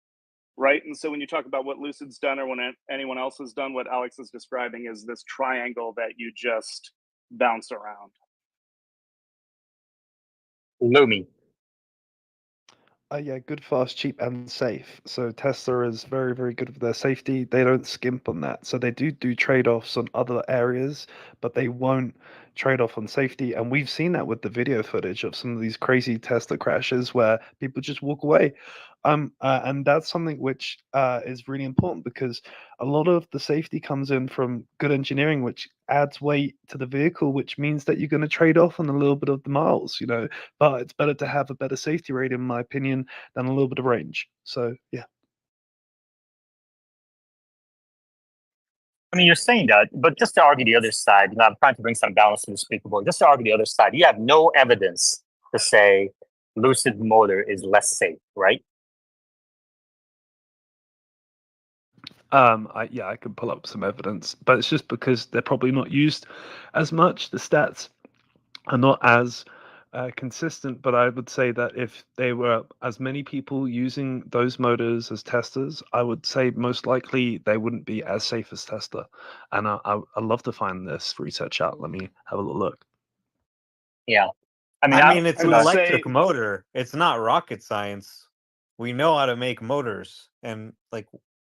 right? And so when you talk about what Lucid's done or when anyone else has done, what Alex is describing is this triangle that you just bounce around. Lumi. Yeah, good, fast, cheap, and safe. So Tesla is very, very good with their safety. They don't skimp on that. So they do trade-offs on other areas, but they won't trade off on safety. And we've seen that with the video footage of some of these crazy Tesla crashes where people just walk away. And that's something which is really important because a lot of the safety comes in from good engineering, which adds weight to the vehicle, which means that you're going to trade off on a little bit of the miles, but it's better to have a better safety rate, in my opinion, than a little bit of range. So, yeah. I mean, you're saying that, but just to argue the other side, I'm trying to bring some balance to the speaker board. Just to argue the other side, you have no evidence to say Lucid motor is less safe, right? I can pull up some evidence, but it's just because they're probably not used as much. The stats are not as consistent, but I would say that if there were as many people using those motors as testers, I would say most likely they wouldn't be as safe as Tesla. And I'd love to find this research out. Let me have a little look. Yeah. I mean, it's I an would electric say- motor. It's not rocket science. We know how to make motors, and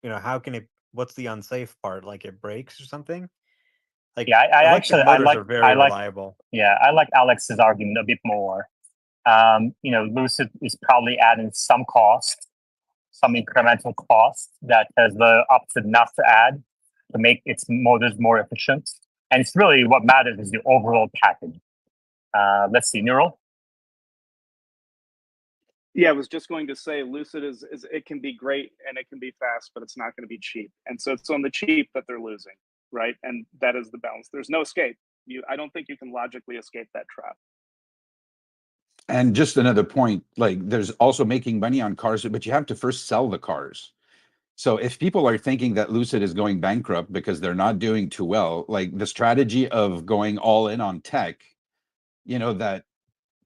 how can it? What's the unsafe part? Like it breaks or something? Like, yeah, I electric actually motors are very reliable. Yeah, I like Alex's argument a bit more. Lucid is probably adding some cost, some incremental cost that Tesla opted not to add to make its motors more efficient. And it's really what matters is the overall package. Let's see, Neural. Yeah, I was just going to say Lucid is it can be great and it can be fast, but it's not going to be cheap. And so it's on the cheap that they're losing, right? And that is the balance. There's no escape. I don't think you can logically escape that trap. And just another point, like there's also making money on cars, but you have to first sell the cars. So if people are thinking that Lucid is going bankrupt because they're not doing too well, like the strategy of going all in on tech, that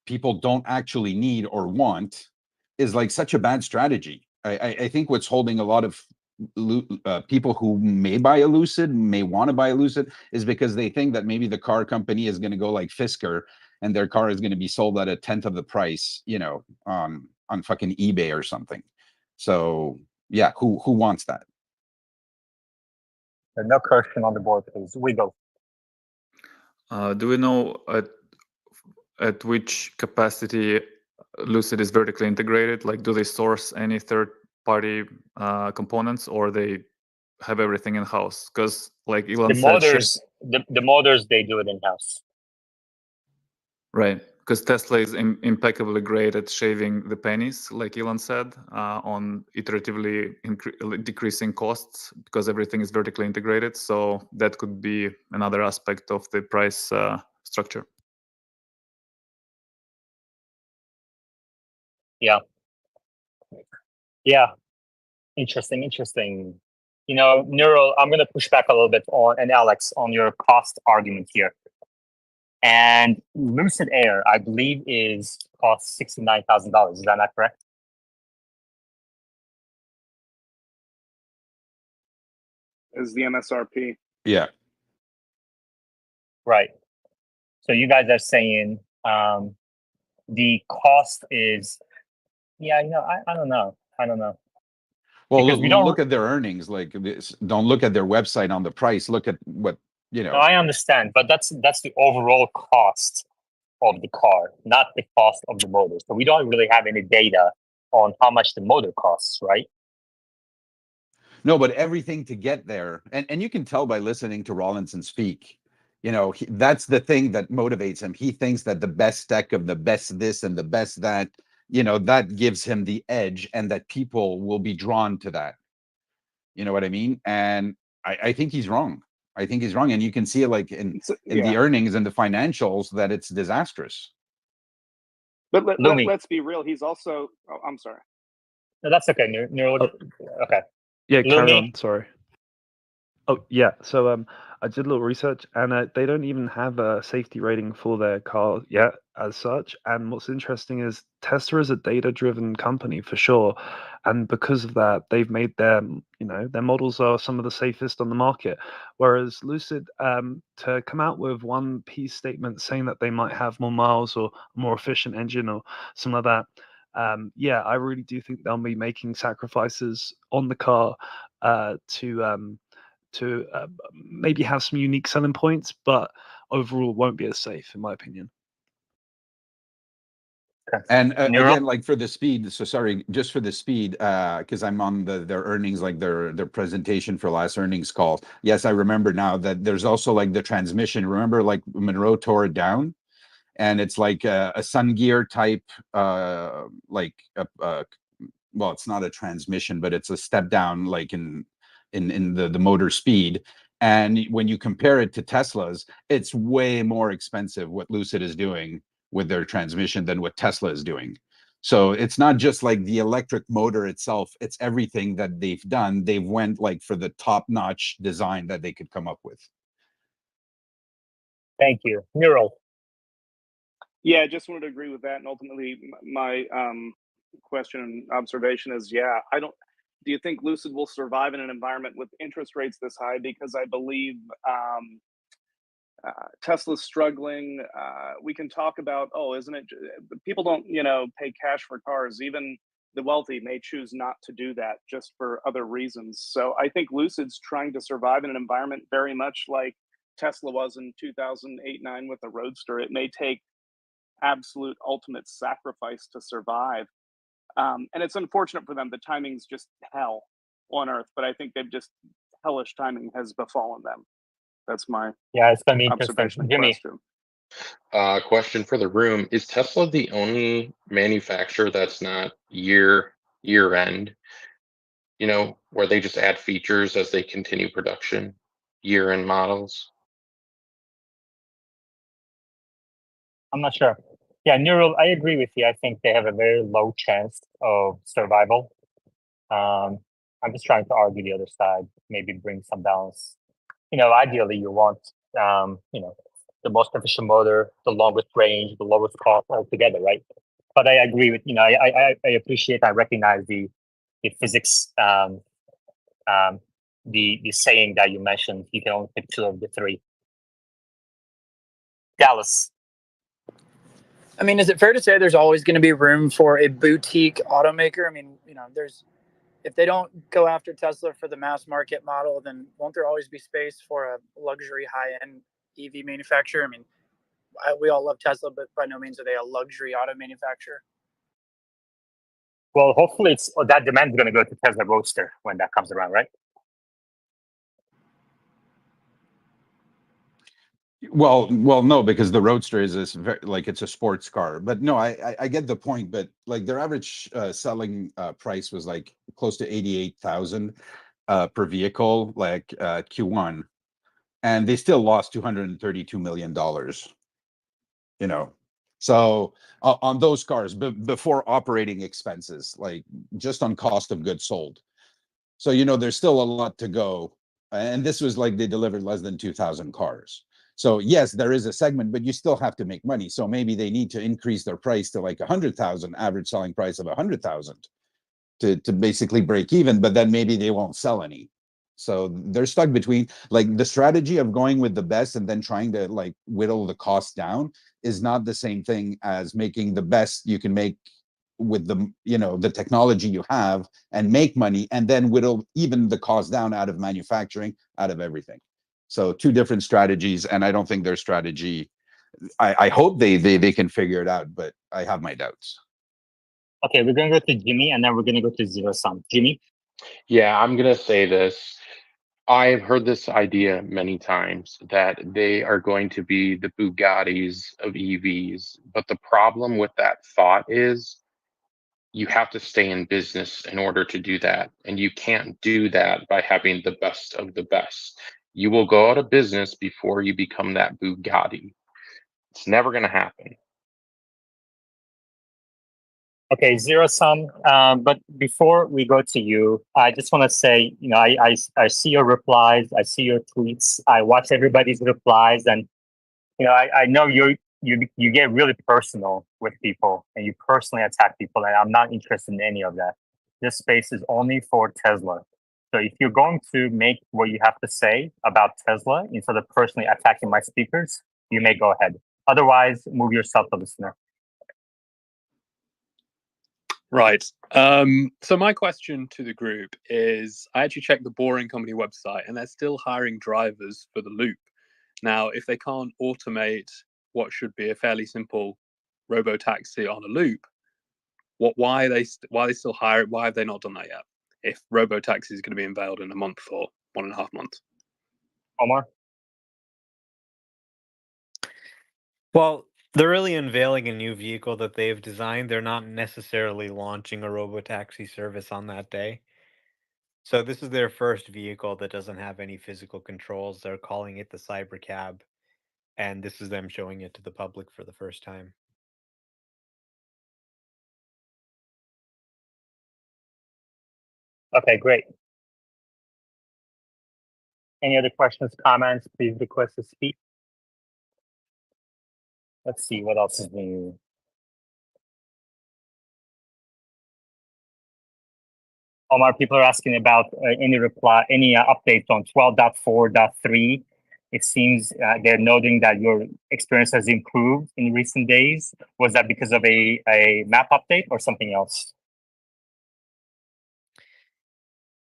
people don't actually need or want is like such a bad strategy. I think what's holding a lot of people who may buy a Lucid, may want to buy a Lucid, is because they think that maybe the car company is going to go like Fisker and their car is going to be sold at 1/10 of the price, on fucking eBay or something. So yeah, who wants that? No question on the board, please. We go. Do we know at which capacity Lucid is vertically integrated? Like, do they source any third-party components, or they have everything in house? Because, like Elon said, the motors they do it in house. Right, because Tesla is impeccably great at shaving the pennies, like Elon said, on iteratively decreasing costs because everything is vertically integrated. So that could be another aspect of the price structure. Yeah. Yeah. Interesting. Neural, I'm going to push back a little bit and Alex, on your cost argument here. And Lucid Air, I believe, costs $69,000. Is that not correct? is the MSRP. Yeah. Right. So you guys are saying the cost is, yeah, I don't know. I don't know. Well, Because we don't. look at their earnings. Like, don't look at their website on the price. Look at what, you know. No, I understand, but that's the overall cost of the car, not the cost of the motor. So we don't really have any data on how much the motor costs, right? No, but everything to get there, and you can tell by listening to Rawlinson speak, you know, that's the thing that motivates him. He thinks that the best tech of the best this and the best that, you know, that gives him the edge, and that people will be drawn to that. You know what I mean? And I think he's wrong. I think he's wrong, and you can see it like in the earnings and the financials that it's disastrous. But let's be real. He's also. Oh, I'm sorry. No, that's okay. Okay. Yeah, carry Lumi? on. Sorry. Oh yeah, so I did a little research, and they don't even have a safety rating for their car yet, as such. And what's interesting is Tesla is a data-driven company for sure, and because of that, they've made their their models are some of the safest on the market. Whereas Lucid, to come out with one piece statement saying that they might have more miles or a more efficient engine or something like that, yeah, I really do think they'll be making sacrifices on the car to maybe have some unique selling points, but overall won't be as safe, in my opinion. And again, like for the speed, so sorry, just for the speed, because I'm on their earnings, like their presentation for last earnings call. Yes, I remember now that there's also like the transmission. Remember, like Monroe tore it down, and it's like a Sun Gear type, like well, it's not a transmission, but it's a step down, like in the motor speed. And when you compare it to Tesla's, it's way more expensive what Lucid is doing with their transmission than what Tesla is doing. So it's not just like the electric motor itself, it's everything that they've done. They've went like for the top-notch design that they could come up with. Thank you. Neural. Yeah, I just wanted to agree with that. And ultimately, my question and observation is, yeah, do you think Lucid will survive in an environment with interest rates this high? Because I believe Tesla's struggling. We can talk about, isn't it? People don't, pay cash for cars. Even the wealthy may choose not to do that just for other reasons. So I think Lucid's trying to survive in an environment very much like Tesla was in 2008-9 with the Roadster. It may take absolute ultimate sacrifice to survive. And it's unfortunate for them. The timing's just hell on earth, but I think they've just hellish timing has befallen them. That's my it's gonna be observation. Question. Question for the room: is Tesla the only manufacturer that's not year end? You know, where they just add features as they continue production, year end models? I'm not sure. Yeah, Neural, I agree with you. I think they have a very low chance of survival. I'm just trying to argue the other side, maybe bring some balance. Ideally you want, the most efficient motor, the longest range, the lowest cost altogether, right? But I agree with, I appreciate, I recognize the physics, the saying that you mentioned, you can only pick two of the three. Dallas. I mean, is it fair to say there's always going to be room for a boutique automaker? I mean, if they don't go after Tesla for the mass market model, then won't there always be space for a luxury high-end EV manufacturer? I mean, we all love Tesla, but by no means are they a luxury auto manufacturer. Well, hopefully that demand is going to go to Tesla Roadster when that comes around, right? Well, no, because the Roadster is this like it's a sports car. But no, I get the point. But like their average selling price was like close to 88,000 per vehicle, like Q1, and they still lost $232 million. So on those cars, before operating expenses, like just on cost of goods sold. So there's still a lot to go, and this was like they delivered less than 2,000 cars. So yes, there is a segment, but you still have to make money. So maybe they need to increase their price to like 100,000, average selling price of 100,000 to basically break even. But then maybe they won't sell any. So they're stuck between, like, the strategy of going with the best and then trying to like whittle the cost down is not the same thing as making the best you can make with the, you know, the technology you have and make money, and then whittle even the cost down out of manufacturing, out of everything. So two different strategies, and I don't think their strategy, I hope they can figure it out, but I have my doubts. Okay, we're gonna go to Jimmy, and then we're gonna go to Zero Sum. Jimmy? Yeah, I'm gonna say this. I've heard this idea many times that they are going to be the Bugattis of EVs, but the problem with that thought is you have to stay in business in order to do that, and you can't do that by having the best of the best. You will go out of business before you become that Bugatti. It's never going to happen. Okay, Zero Sum. But before we go to you, I just want to say, you know, I see your replies, I see your tweets, I watch everybody's replies, and you know, I know you get really personal with people, and you personally attack people, and I'm not interested in any of that. This space is only for Tesla. So if you're going to make what you have to say about Tesla instead of personally attacking my speakers, you may go ahead. Otherwise, move yourself to listener. Right. So my question to the group is, I actually checked the Boring Company website, and they're still hiring drivers for the Loop. Now, if they can't automate what should be a fairly simple robo-taxi on a Loop, why are they still hiring? Why have they not done that yet? If robo-taxi is going to be unveiled in a month or 1.5 months. Omar? Well, they're really unveiling a new vehicle that they've designed. They're not necessarily launching a robotaxi service on that day. So this is their first vehicle that doesn't have any physical controls. They're calling it the Cybercab, and this is them showing it to the public for the first time. Okay, great. Any other questions, comments? Please request to speak. Let's see what else is new. Omar, people are asking about any updates on 12.4.3. It seems they're noting that your experience has improved in recent days. Was that because of a map update or something else?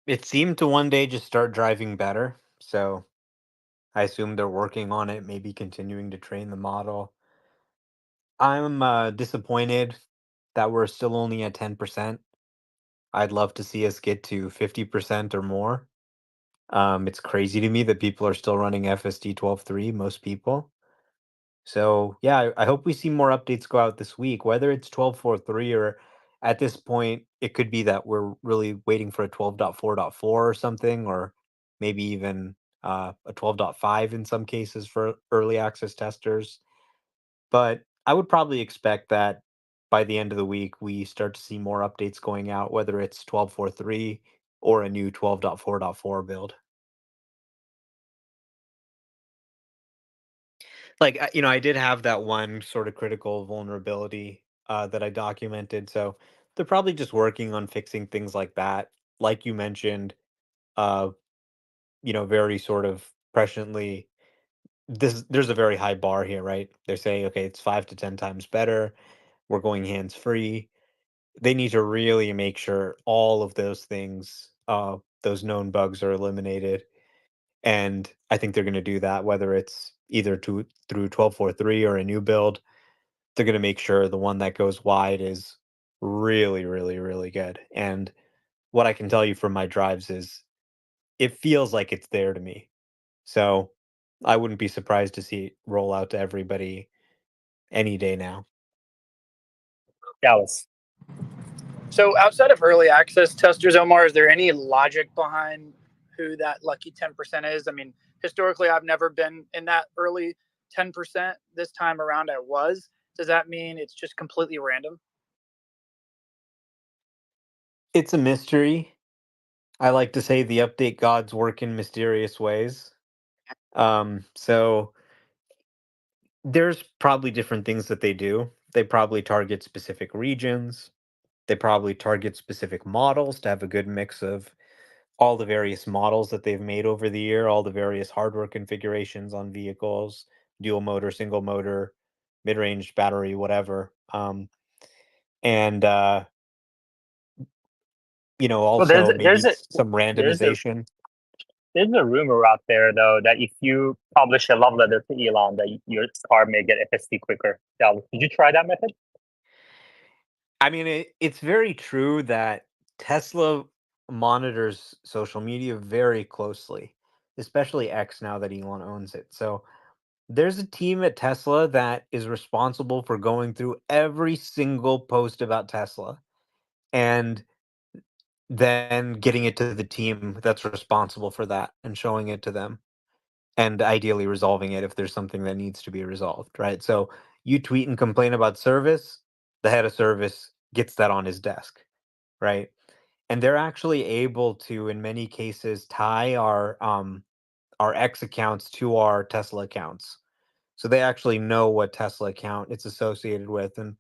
It seemed to one day just start driving better. So I assume they're working on it, maybe continuing to train the model. I'm disappointed that we're still only at 10%. I'd love to see us get to 50% or more. It's crazy to me that people are still running FSD 12.3, most people. So yeah, I hope we see more updates go out this week, whether it's 12.4.3 or at this point, it could be that we're really waiting for a 12.4.4 or something, or maybe even a 12.5 in some cases for early access testers. But I would probably expect that by the end of the week, we start to see more updates going out, whether it's 12.4.3 or a new 12.4.4 build. Like, you know, I did have that one sort of critical vulnerability that I documented. So they're probably just working on fixing things like that. Like you mentioned, uh, you know, very sort of presciently, there's a very high bar here, right? They're saying, okay, it's 5 to 10 times better. We're going hands free. They need to really make sure all of those things, those known bugs are eliminated. And I think they're going to do that, whether it's either through 12.4.3 or a new build. They're going to make sure the one that goes wide is really, really, really good. And what I can tell you from my drives is it feels like it's there to me. So I wouldn't be surprised to see it roll out to everybody any day now. Dallas. So outside of early access testers, Omar, is there any logic behind who that lucky 10% is? I mean, historically, I've never been in that early 10%. This time around, I was. Does that mean it's just completely random? It's a mystery. I like to say the update gods work in mysterious ways. So there's probably different things that they do. They probably target specific regions. They probably target specific models to have a good mix of all the various models that they've made over the year, all the various hardware configurations on vehicles, dual motor, single motor, mid-range battery, whatever. And Well, also maybe some there's a randomization. there's a rumor out there though that if you publish a love letter to Elon, that your car may get FSD quicker. Yeah, did you try that method? I mean, it's very true that Tesla monitors social media very closely, especially X now that Elon owns it. So there's a team at Tesla that is responsible for going through every single post about Tesla and then getting it to the team that's responsible for that and showing it to them and ideally resolving it if there's something that needs to be resolved, right? So you tweet and complain about service, the head of service gets that on his desk, right? And they're actually able to, in many cases, tie our X accounts to our Tesla accounts. So they actually know what Tesla account it's associated with, and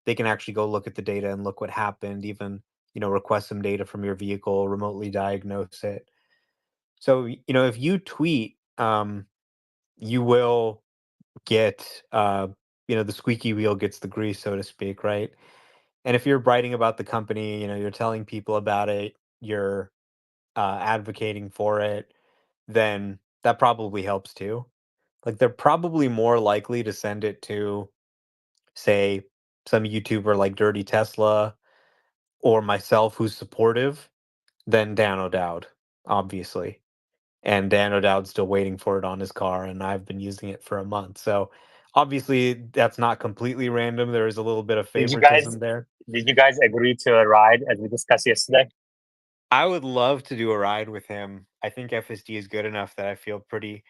they can actually go look at the data and look what happened, even, request some data from your vehicle, remotely diagnose it. So, if you tweet, you will get, the squeaky wheel gets the grease, so to speak, right? And if you're writing about the company, you're telling people about it, you're advocating for it, then that probably helps too. Like they're probably more likely to send it to, say, some YouTuber like Dirty Tesla or myself who's supportive than Dan O'Dowd, obviously. And Dan O'Dowd's still waiting for it on his car, and I've been using it for a month. So obviously that's not completely random. There is a little bit of Did you guys favoritism there. did you guys agree to a ride as we discussed yesterday? I would love to do a ride with him. I think FSD is good enough that I feel pretty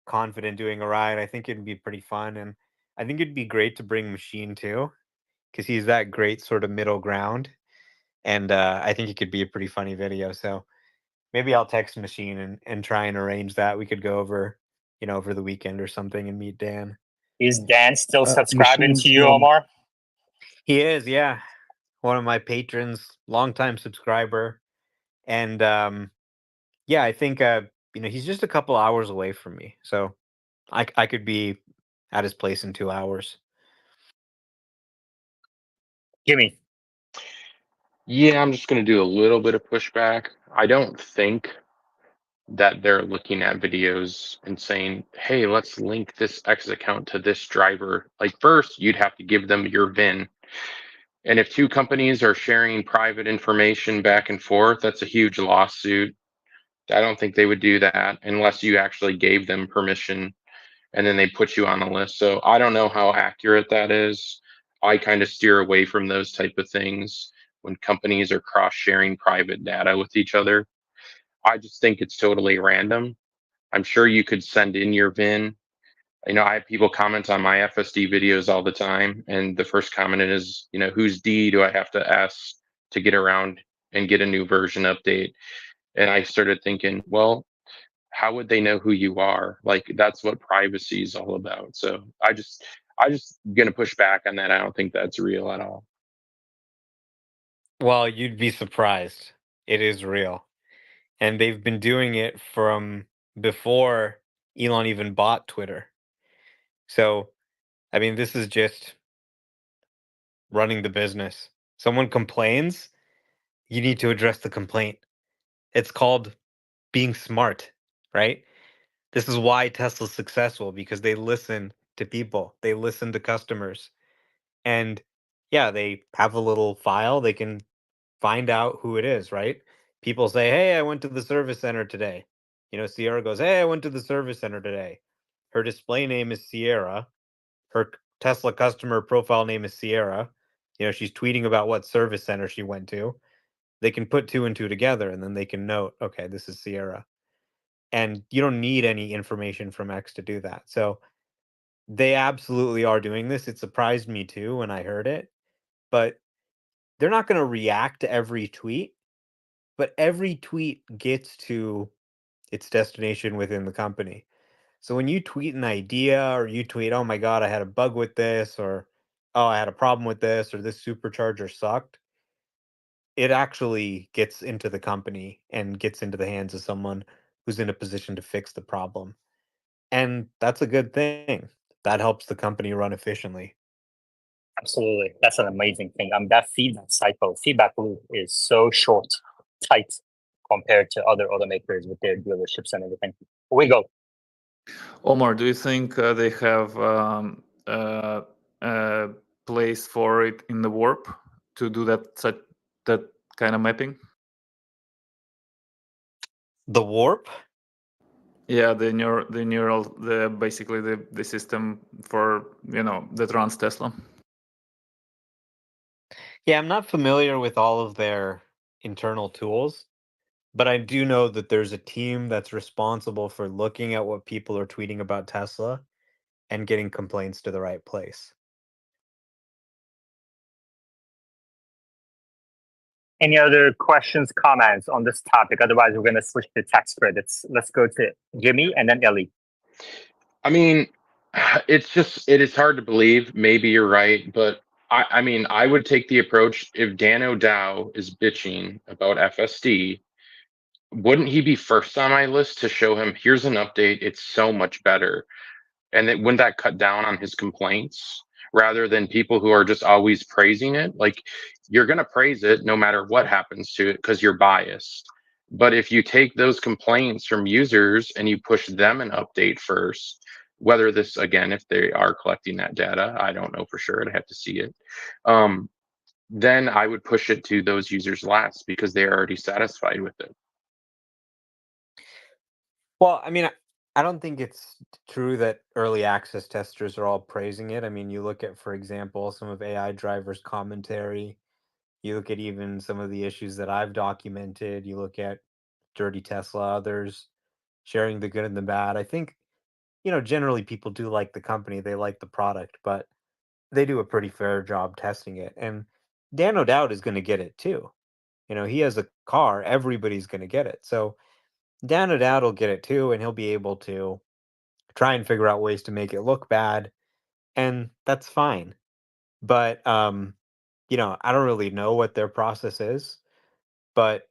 confident doing a ride. I think it'd be pretty fun, and I think it'd be great to bring Machine too, because he's that great sort of middle ground, and I think it could be a pretty funny video. So maybe I'll text Machine and try and arrange that. We could go over, over the weekend or something and meet Dan. Is Dan still subscribing to Machines you, Omar? He is, yeah, one of my patrons, longtime subscriber, and yeah, I think he's just a couple hours away from me, so I could be at his place in 2 hours. Jimmy. Yeah, I'm just going to do a little bit of pushback. I don't think that they're looking at videos and saying, hey, let's link this X account to this driver. Like, first, you'd have to give them your VIN. And if two companies are sharing private information back and forth, that's a huge lawsuit. I don't think they would do that unless you actually gave them permission and then they put you on the list. So I don't know how accurate that is. I kind of steer away from those type of things when companies are cross sharing private data with each other. I just think it's totally random. I'm sure you could send in your VIN. I have people comment on my FSD videos all the time, and the first comment is, whose D do I have to S to get around and get a new version update? And I started thinking, well, how would they know who you are? Like that's what privacy is all about. So I just gonna push back on that. I don't think that's real at all. Well, you'd be surprised. It is real. And they've been doing it from before Elon even bought Twitter. So, I mean, this is just running the business. Someone complains, you need to address the complaint. It's called being smart, right? This is why Tesla's successful because they listen to people, they listen to customers. And yeah, they have a little file, they can find out who it is, right? People say, "Hey, I went to the service center today." Sierra goes, "Hey, I went to the service center today." Her display name is Sierra. Her Tesla customer profile name is Sierra. She's tweeting about what service center she went to. They can put two and two together and then they can note, okay, this is Sierra. And you don't need any information from X to do that. So they absolutely are doing this. It surprised me too when I heard it, but they're not going to react to every tweet, but every tweet gets to its destination within the company. So when you tweet an idea or you tweet, "Oh my god, I had a bug with this," or "Oh, I had a problem with this," or "This supercharger sucked," it actually gets into the company and gets into the hands of someone who's in a position to fix the problem. And that's a good thing. That helps the company run efficiently. Absolutely. That's an amazing thing. That feedback loop is so short, tight compared to other automakers with their dealerships and everything. We go. Omar, do you think they have a place for it in the warp to do that kind of mapping? The warp? Yeah, the basically the system for that runs Tesla. Yeah, I'm not familiar with all of their internal tools, but I do know that there's a team that's responsible for looking at what people are tweeting about Tesla and getting complaints to the right place. Any other questions, comments on this topic? Otherwise, we're going to switch to tax credits. Let's go to Jimmy and then Ellie. I mean, it is hard to believe. Maybe you're right, but I mean, I would take the approach if Dan O'Dow is bitching about FSD, wouldn't he be first on my list to show him, here's an update, it's so much better? And wouldn't that cut down on his complaints rather than people who are just always praising it? Like, you're going to praise it no matter what happens to it because you're biased. But if you take those complaints from users and you push them an update first, whether this, again, if they are collecting that data, I don't know for sure. I'd have to see it. Then I would push it to those users last because they're already satisfied with it. Well, I mean, I don't think it's true that early access testers are all praising it. I mean, you look at, for example, some of AI drivers' commentary. You look at even some of the issues that I've documented. You look at Dirty Tesla, others sharing the good and the bad. I think, generally people do like the company, they like the product, but they do a pretty fair job testing it. And Dan O'Dowd is going to get it too. He has a car, everybody's going to get it. So Dan O'Dowd will get it too, and he'll be able to try and figure out ways to make it look bad, and that's fine. But I don't really know what their process is, but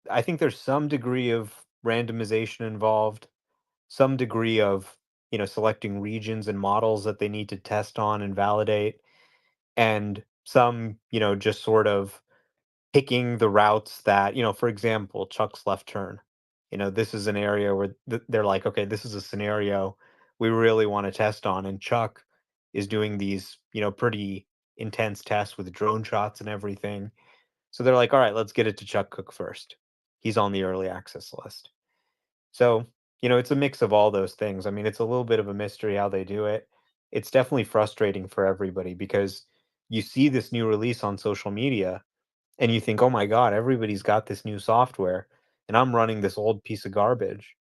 I think there's some degree of randomization involved, some degree of, selecting regions and models that they need to test on and validate, and some, just sort of picking the routes that, for example, Chuck's left turn. This is an area where they're like, okay, this is a scenario we really want to test on. And Chuck is doing these, pretty intense tests with drone shots and everything. So they're like, all right, let's get it to Chuck Cook first. He's on the early access list. So, it's a mix of all those things. I mean, it's a little bit of a mystery how they do it. It's definitely frustrating for everybody because you see this new release on social media and you think, oh my God, everybody's got this new software and I'm running this old piece of garbage.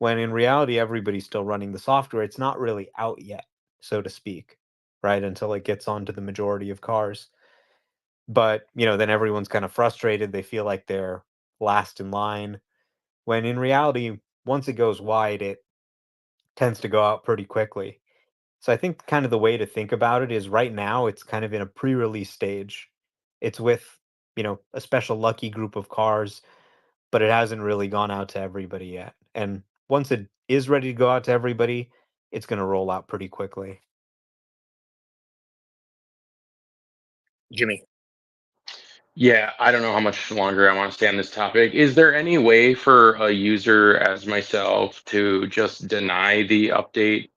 When in reality, everybody's still running the software. It's not really out yet, so to speak, right? Until it gets onto the majority of cars. But, then everyone's kind of frustrated. They feel like they're last in line. When in reality, once it goes wide, it tends to go out pretty quickly. So I think kind of the way to think about it is right now it's kind of in a pre-release stage. It's with, a special lucky group of cars, but it hasn't really gone out to everybody yet. And once it is ready to go out to everybody, it's going to roll out pretty quickly. Jimmy. Yeah, I don't know how much longer I want to stay on this topic. Is there any way for a user as myself to just deny the update?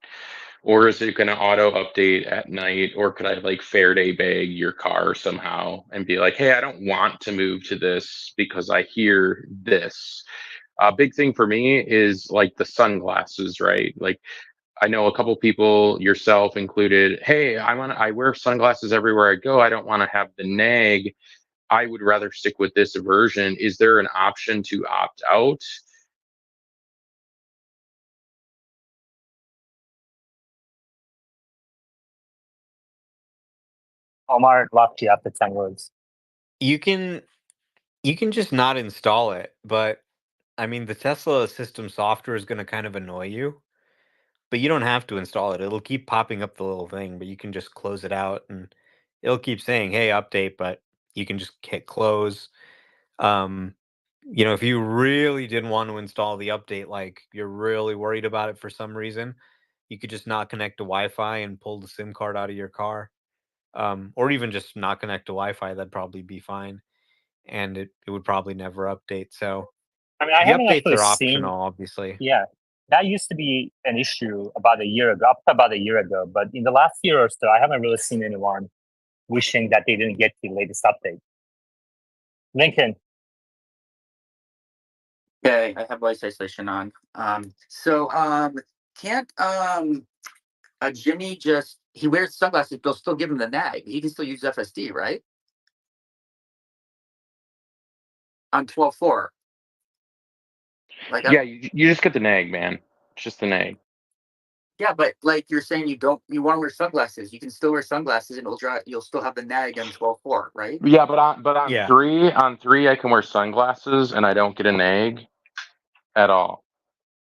Or is it going to auto update at night? Or could I like Faraday bag your car somehow and be like, hey, I don't want to move to this because I hear this? A big thing for me is like the sunglasses, right? Like I know a couple people, yourself included, hey, I wear sunglasses everywhere I go. I don't want to have the nag. I would rather stick with this version. Is there an option to opt out? Omar locked you after 10 words. You can just not install it, but I mean the Tesla system software is going to kind of annoy you, but you don't have to install it. It'll keep popping up the little thing, but you can just close it out and it'll keep saying, "Hey, update," but You can just hit close. If you really didn't want to install the update, like you're really worried about it for some reason, you could just not connect to Wi-Fi and pull the SIM card out of your car, or even just not connect to Wi-Fi. That'd probably be fine, and it would probably never update. So I mean, I the haven't updates actually are seen. optional, obviously. Yeah, that used to be an issue about a year ago, up to about a year ago. But in the last year or so, I haven't really seen anyone wishing that they didn't get the latest update. Lincoln, Okay, I have voice isolation on. Can't Jimmy he wears sunglasses, they'll still give him the nag. He can still use FSD, right? On 12.4. Like Yeah, you just get the nag, man. It's just the nag. yeah, but like you're saying you want to wear sunglasses. You can still wear sunglasses and you'll still have the nag on 12.4, right? Yeah, but on Yeah. three I can wear sunglasses and I don't get a nag at all.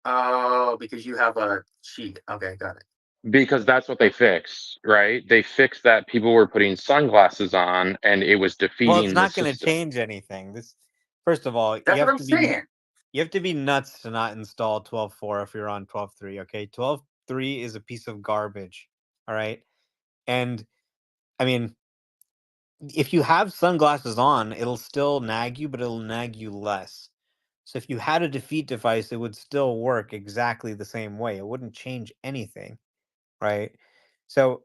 Oh, because you have a cheat. Okay, got it. Because that's what they fixed, right? They fixed that people were putting sunglasses on and it was defeating Well, it's not the going to system. change anything. First of all, That's what I'm saying. You have to be nuts to not install 12.4 if you're on 12.3. Okay, 12.3 is a piece of garbage. All right, and I mean, if you have sunglasses on, it'll still nag you, but it'll nag you less. So if you had a defeat device, it would still work exactly the same way. It wouldn't change anything, right? So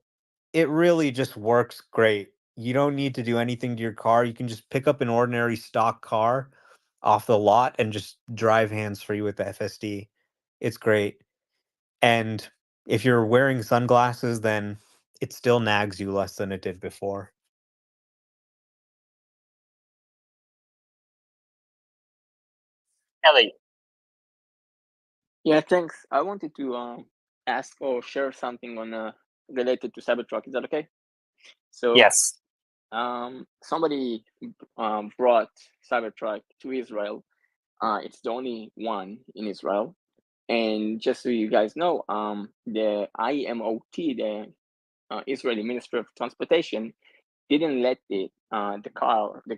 it really just works great. You don't need to do anything to your car. You can just pick up an ordinary stock car off the lot and just drive hands-free with the FSD. It's great. And if you're wearing sunglasses, then it still nags you less than it did before. Ellie. Yeah, thanks. I wanted to ask or share something on related to Cybertruck. Is that okay? So Yes. Somebody brought Cybertruck to Israel. It's the only one in Israel. And just so you guys know, the IMOT, the Israeli Ministry of Transportation, didn't let the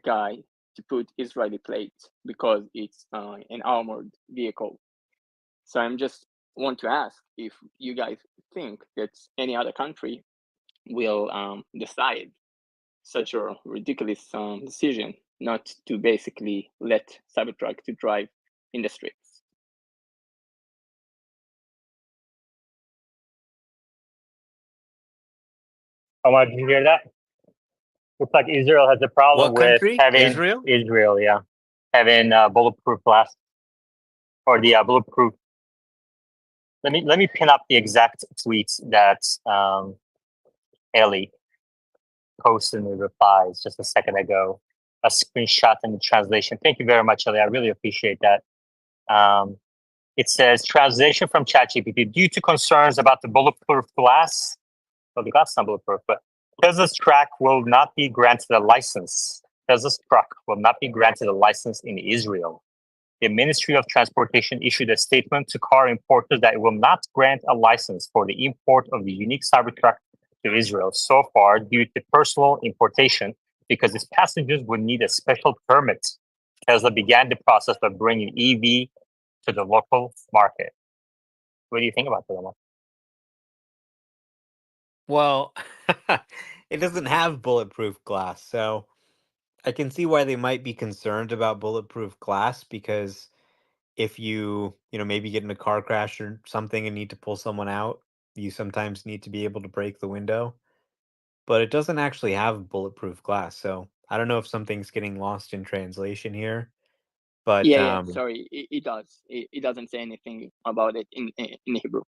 guy, to put Israeli plates because it's an armored vehicle. So I'm just want to ask if you guys think that any other country will decide such a ridiculous decision not to basically let Cybertruck to drive in the streets. Omar, did you hear that? Looks like Israel has a problem What with country? having Israel? yeah, having bulletproof glass or the bulletproof. Let me pin up the exact tweets that Ellie posted in the replies just a second ago. A screenshot and the translation. Thank you very much, Ellie. I really appreciate that. It says translation from ChatGPT due to concerns about the bulletproof glass. Well, the glass is not bulletproof, but Tesla's truck will not be granted a license. Tesla's truck will not be granted a license in Israel. The Ministry of Transportation issued a statement to car importers that it will not grant a license for the import of the unique Cybertruck to Israel so far due to personal importation because its passengers would need a special permit. Tesla began the process of bringing EV to the local market. What do you think about that? Well, it doesn't have bulletproof glass, so I can see why they might be concerned about bulletproof glass because if maybe get in a car crash or something and need to pull someone out, you sometimes need to be able to break the window. But it doesn't actually have bulletproof glass, so I don't know if something's getting lost in translation here. But Yeah, sorry, it does. It doesn't say anything about it in Hebrew.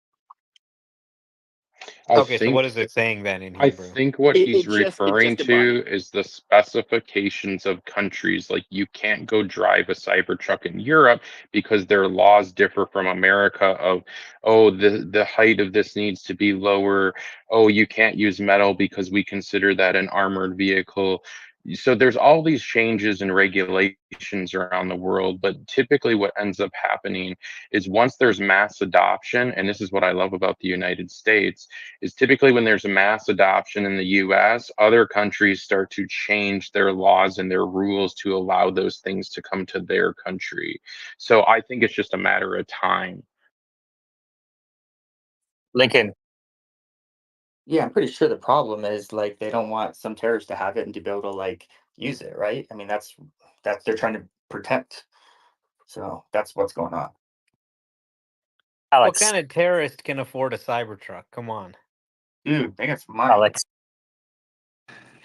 Okay, so what is it saying then in I Hebrew? think what he's It's just referring the body. to is the specifications of countries. Like you can't go drive a Cybertruck in Europe because their laws differ from America of, oh, the height of this needs to be lower. Oh, you can't use metal because we consider that an armored vehicle. So there's all these changes and regulations around the world, but typically what ends up happening is once there's mass adoption, and this is what I love about the United States, is typically when there's a mass adoption in the US, other countries start to change their laws and their rules to allow those things to come to their country. So I think it's just a matter of time. Lincoln. Yeah, I'm pretty sure the problem is like they don't want some terrorists to have it and to be able to like use it, right? I mean, that's they're trying to protect. So that's what's going on. What kind of terrorist can afford a Cybertruck? Come on. Dude, they got some money. Alex.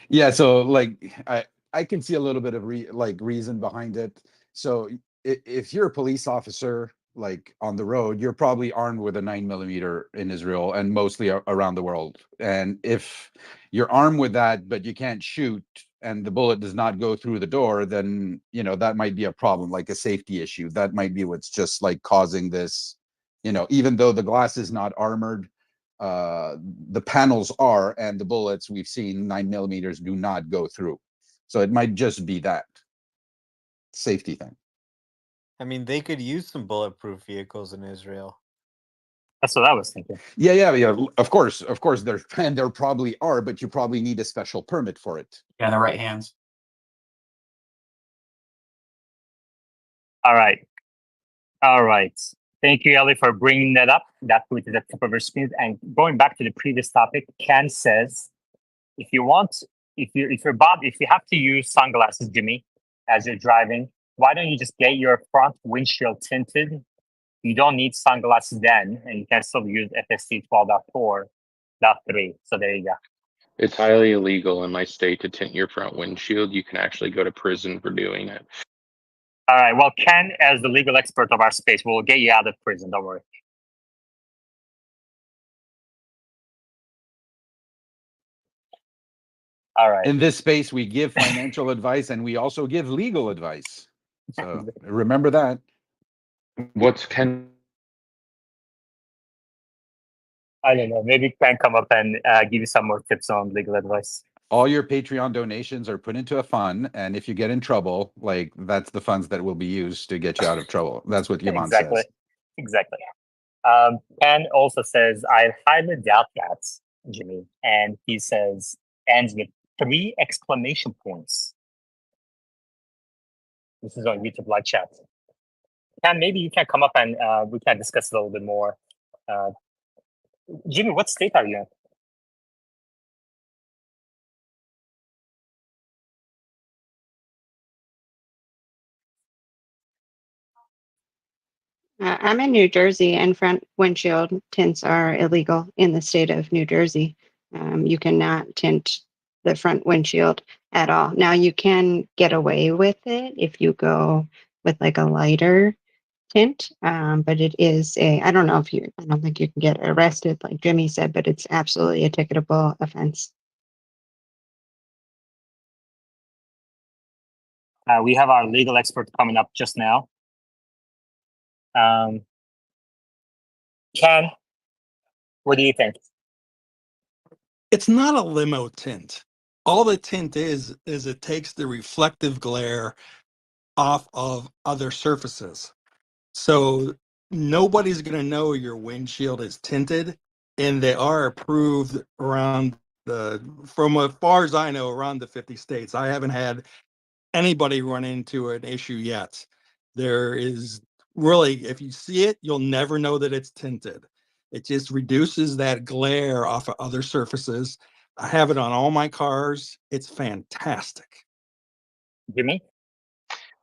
Yeah, so like I can see a little bit of reason behind it. So if you're a police officer like on the road, you're probably armed with a 9mm in Israel and mostly around the world. And if you're armed with that, but you can't shoot and the bullet does not go through the door, then that might be a problem, like a safety issue. That might be what's just like causing this, even though the glass is not armored, the panels are, and the bullets we've seen 9mm do not go through. So it might just be that safety thing. I mean, they could use some bulletproof vehicles in Israel. That's what I was thinking. Yeah. Of course, there probably are, but you probably need a special permit for it. Yeah, in the right hands. All right. Thank you, Ellie, for bringing that up. That put it at the top of our screen. And going back to the previous topic, Ken says, if you have to use sunglasses, Jimmy, as you're driving, why don't you just get your front windshield tinted? You don't need sunglasses then, and you can still use FSC 12.4.3. So there you go. It's highly illegal in my state to tint your front windshield. You can actually go to prison for doing it. All right. Well, Ken, as the legal expert of our space, will get you out of prison. Don't worry. All right. In this space, we give financial advice and we also give legal advice. So remember that. What's Ken? I don't know. Maybe Ken come up and give you some more tips on legal advice. All your Patreon donations are put into a fund, and if you get in trouble, like that's the funds that will be used to get you out of trouble. That's what Yaman says. Exactly. Ken also says, I highly doubt that, Jimmy. And he says, ends with 3 exclamation points. This is on YouTube live chat. Ken, maybe you can come up and we can discuss a little bit more. Jimmy, what state are you in? I'm in New Jersey, and front windshield tints are illegal in the state of New Jersey. You cannot tint the front windshield at all. Now, you can get away with it if you go with like a lighter tint, but it is I don't think you can get arrested like Jimmy said, but it's absolutely a ticketable offense. We have our legal expert coming up just now. Ken, what do you think? It's not a limo tint. All the tint is it takes the reflective glare off of other surfaces. So nobody's going to know your windshield is tinted, and they are approved from as far as I know, around the 50 states. I haven't had anybody run into an issue yet. There is really, if you see it, you'll never know that it's tinted. It just reduces that glare off of other surfaces. I have it on all my cars. It's fantastic. Jimmy?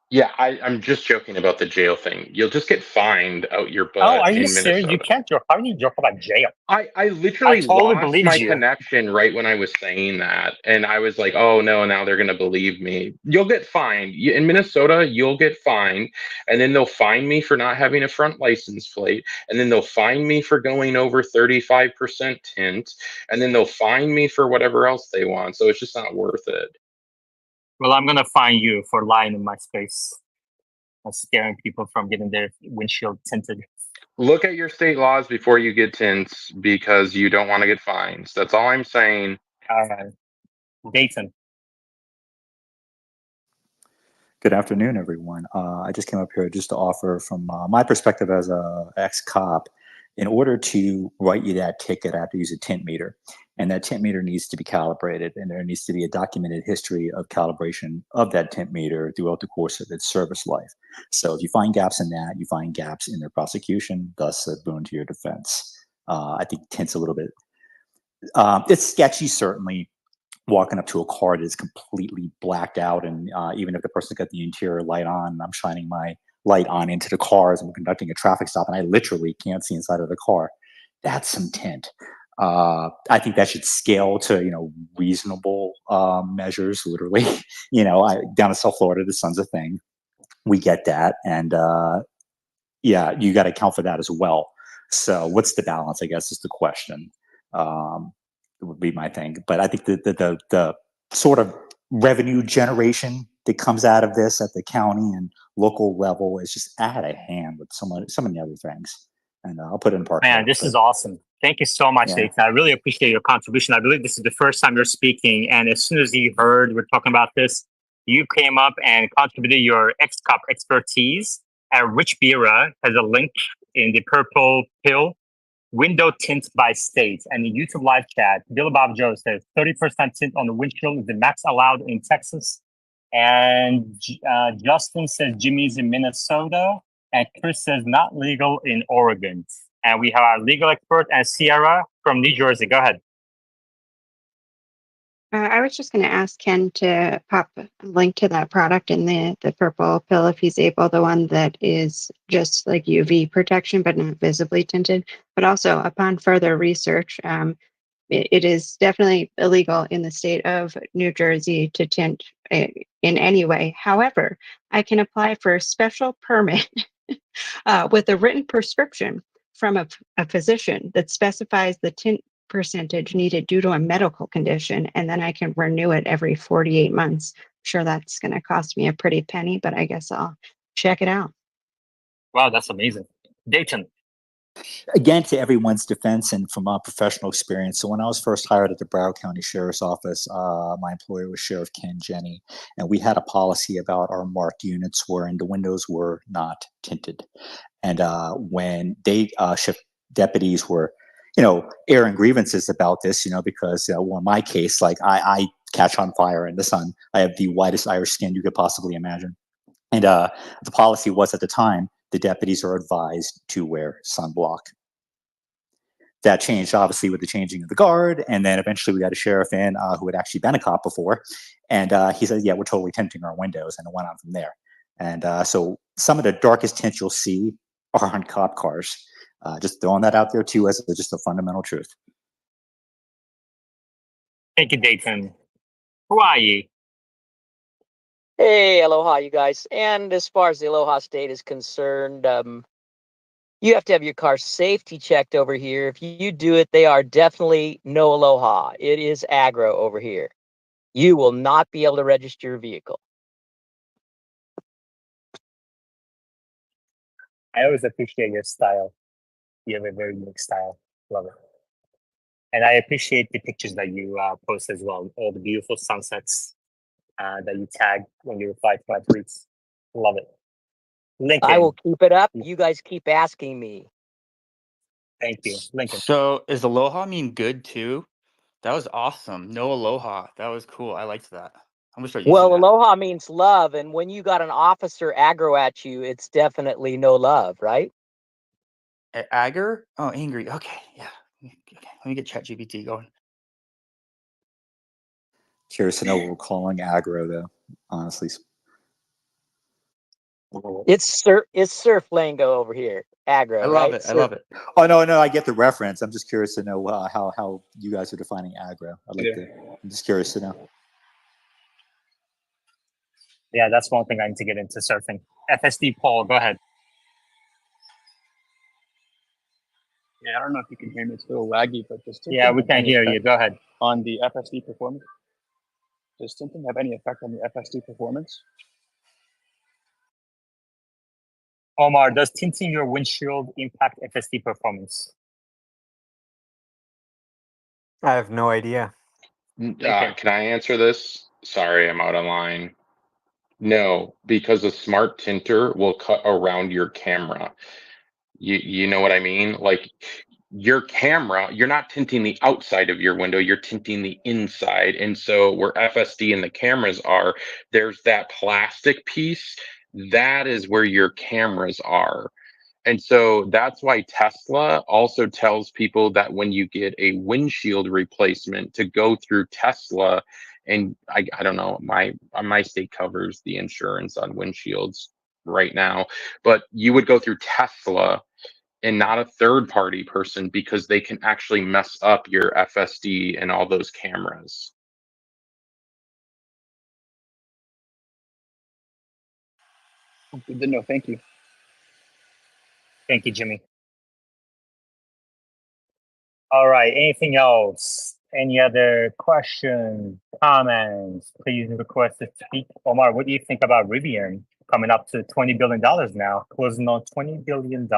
Yeah, I'm just joking about the jail thing. You'll just get fined out your butt Oh, are you in serious? Minnesota. You can't joke. How do you joke about jail? I literally totally lost believed my you. connection right when I was saying that. And I was like, oh no, now they're going to believe me. You'll get fined. In Minnesota, you'll get fined. And then they'll fine me for not having a front license plate. And then they'll fine me for going over 35% tint. And then they'll fine me for whatever else they want. So it's just not worth it. Well, I'm going to fine you for lying in my space and scaring people from getting their windshield tinted. Look at your state laws before you get tints because you don't want to get fines. That's all I'm saying. All right. Dayton. Good afternoon, everyone. I just came up here just to offer from my perspective as a ex-cop, in order to write you that ticket, I have to use a tint meter. And that tint meter needs to be calibrated, and there needs to be a documented history of calibration of that tint meter throughout the course of its service life. So if you find gaps in that, you find gaps in their prosecution, thus a boon to your defense. I think tint's a little bit, it's sketchy, certainly, walking up to a car that is completely blacked out, and even if the person's got the interior light on, I'm shining my light on into the car as I'm conducting a traffic stop, and I literally can't see inside of the car. That's some tint. I think that should scale to reasonable measures. Literally, down in South Florida, the sun's a thing. We get that, and yeah, you got to account for that as well. So, what's the balance? I guess is the question. It would be my thing, but I think the sort of revenue generation that comes out of this at the county and local level is just out of hand with some of the other things. And I'll put it in part. Man, this is awesome. Thank you so much, Nathan. I really appreciate your contribution. I believe this is the first time you're speaking, and as soon as you heard we're talking about this, you came up and contributed your ex-cop expertise. And Rich Bira has a link in the purple pill. Window tint by state, and the YouTube live chat. Billy Bob Joe says 30% tint on the windshield is the max allowed in Texas. And Justin says Jimmy's in Minnesota, and Chris says not legal in Oregon. And we have our legal expert and Sierra from New Jersey. Go ahead. I was just going to ask Ken to pop a link to that product in the purple pill if he's able, the one that is just like UV protection but not visibly tinted. But also, upon further research, it is definitely illegal in the state of New Jersey to tint in any way. However, I can apply for a special permit with a written prescription from a physician that specifies the tint percentage needed due to a medical condition, and then I can renew it every 48 months. I'm sure that's going to cost me a pretty penny, but I guess I'll check it out. Wow, that's amazing. Dayton. Again, to everyone's defense and from our professional experience. So when I was first hired at the Broward County Sheriff's Office, my employer was Sheriff Ken Jenny, and we had a policy about our marked units wherein the windows were not tinted. And when day shift deputies were airing grievances about this, because well, in my case, like I catch on fire in the sun. I have the whitest Irish skin you could possibly imagine. And the policy was at the time, the deputies are advised to wear sunblock. That changed obviously with the changing of the guard. And then eventually we got a sheriff in who had actually been a cop before. And he said, yeah, we're totally tinting our windows. And it went on from there. And so some of the darkest tints you'll see are on cop cars. Just throwing that out there too as just a fundamental truth. Thank you, Dayton. Hawaii. Hey, aloha, you guys. And as far as the Aloha State is concerned, you have to have your car safety checked over here. If you do it, they are definitely no aloha. It is aggro over here. You will not be able to register your vehicle. I always appreciate your style. You have a very unique style. Love it. And I appreciate the pictures that you post as well. All the beautiful sunsets that you tag when you reply to my tweets. Love it. Lincoln. I will keep it up. You guys keep asking me. Thank you. Lincoln. So is aloha mean good too? That was awesome. No aloha. That was cool. I liked that. I'm gonna start using Well, that. aloha means love, and when you got an officer aggro at you, it's definitely no love, right? Agar? Oh, angry. Okay, yeah. Okay, let me get ChatGPT going. Curious to know what we're calling aggro, though. Honestly, It's surf lingo over here. Aggro. I love right? it. I love it. Oh no, I get the reference. I'm just curious to know how you guys are defining aggro. I'm just curious to know. Yeah, that's one thing I need to get into surfing. FSD Paul, go ahead. Yeah, I don't know if you can hear me. It's a little laggy, but does tinting Yeah, we have can any hear you. effect Go ahead. on the FSD performance? Does tinting have any effect on the FSD performance? Omar, does tinting your windshield impact FSD performance? I have no idea. Can I answer this? Sorry, I'm out of line. No, because a smart tinter will cut around your camera. You know what I mean? Like your camera, you're not tinting the outside of your window, you're tinting the inside. And so where FSD and the cameras are, there's that plastic piece. That is where your cameras are. And so that's why Tesla also tells people that when you get a windshield replacement to go through Tesla, and I don't know, my state covers the insurance on windshields right now, but you would go through Tesla and not a third party person because they can actually mess up your FSD and all those cameras. Good to know. Thank you. Thank you, Jimmy. All right. Anything else? Any other questions, comments? Please request to speak. Omar, what do you think about Rivian coming up to $20 billion now, closing on $20 billion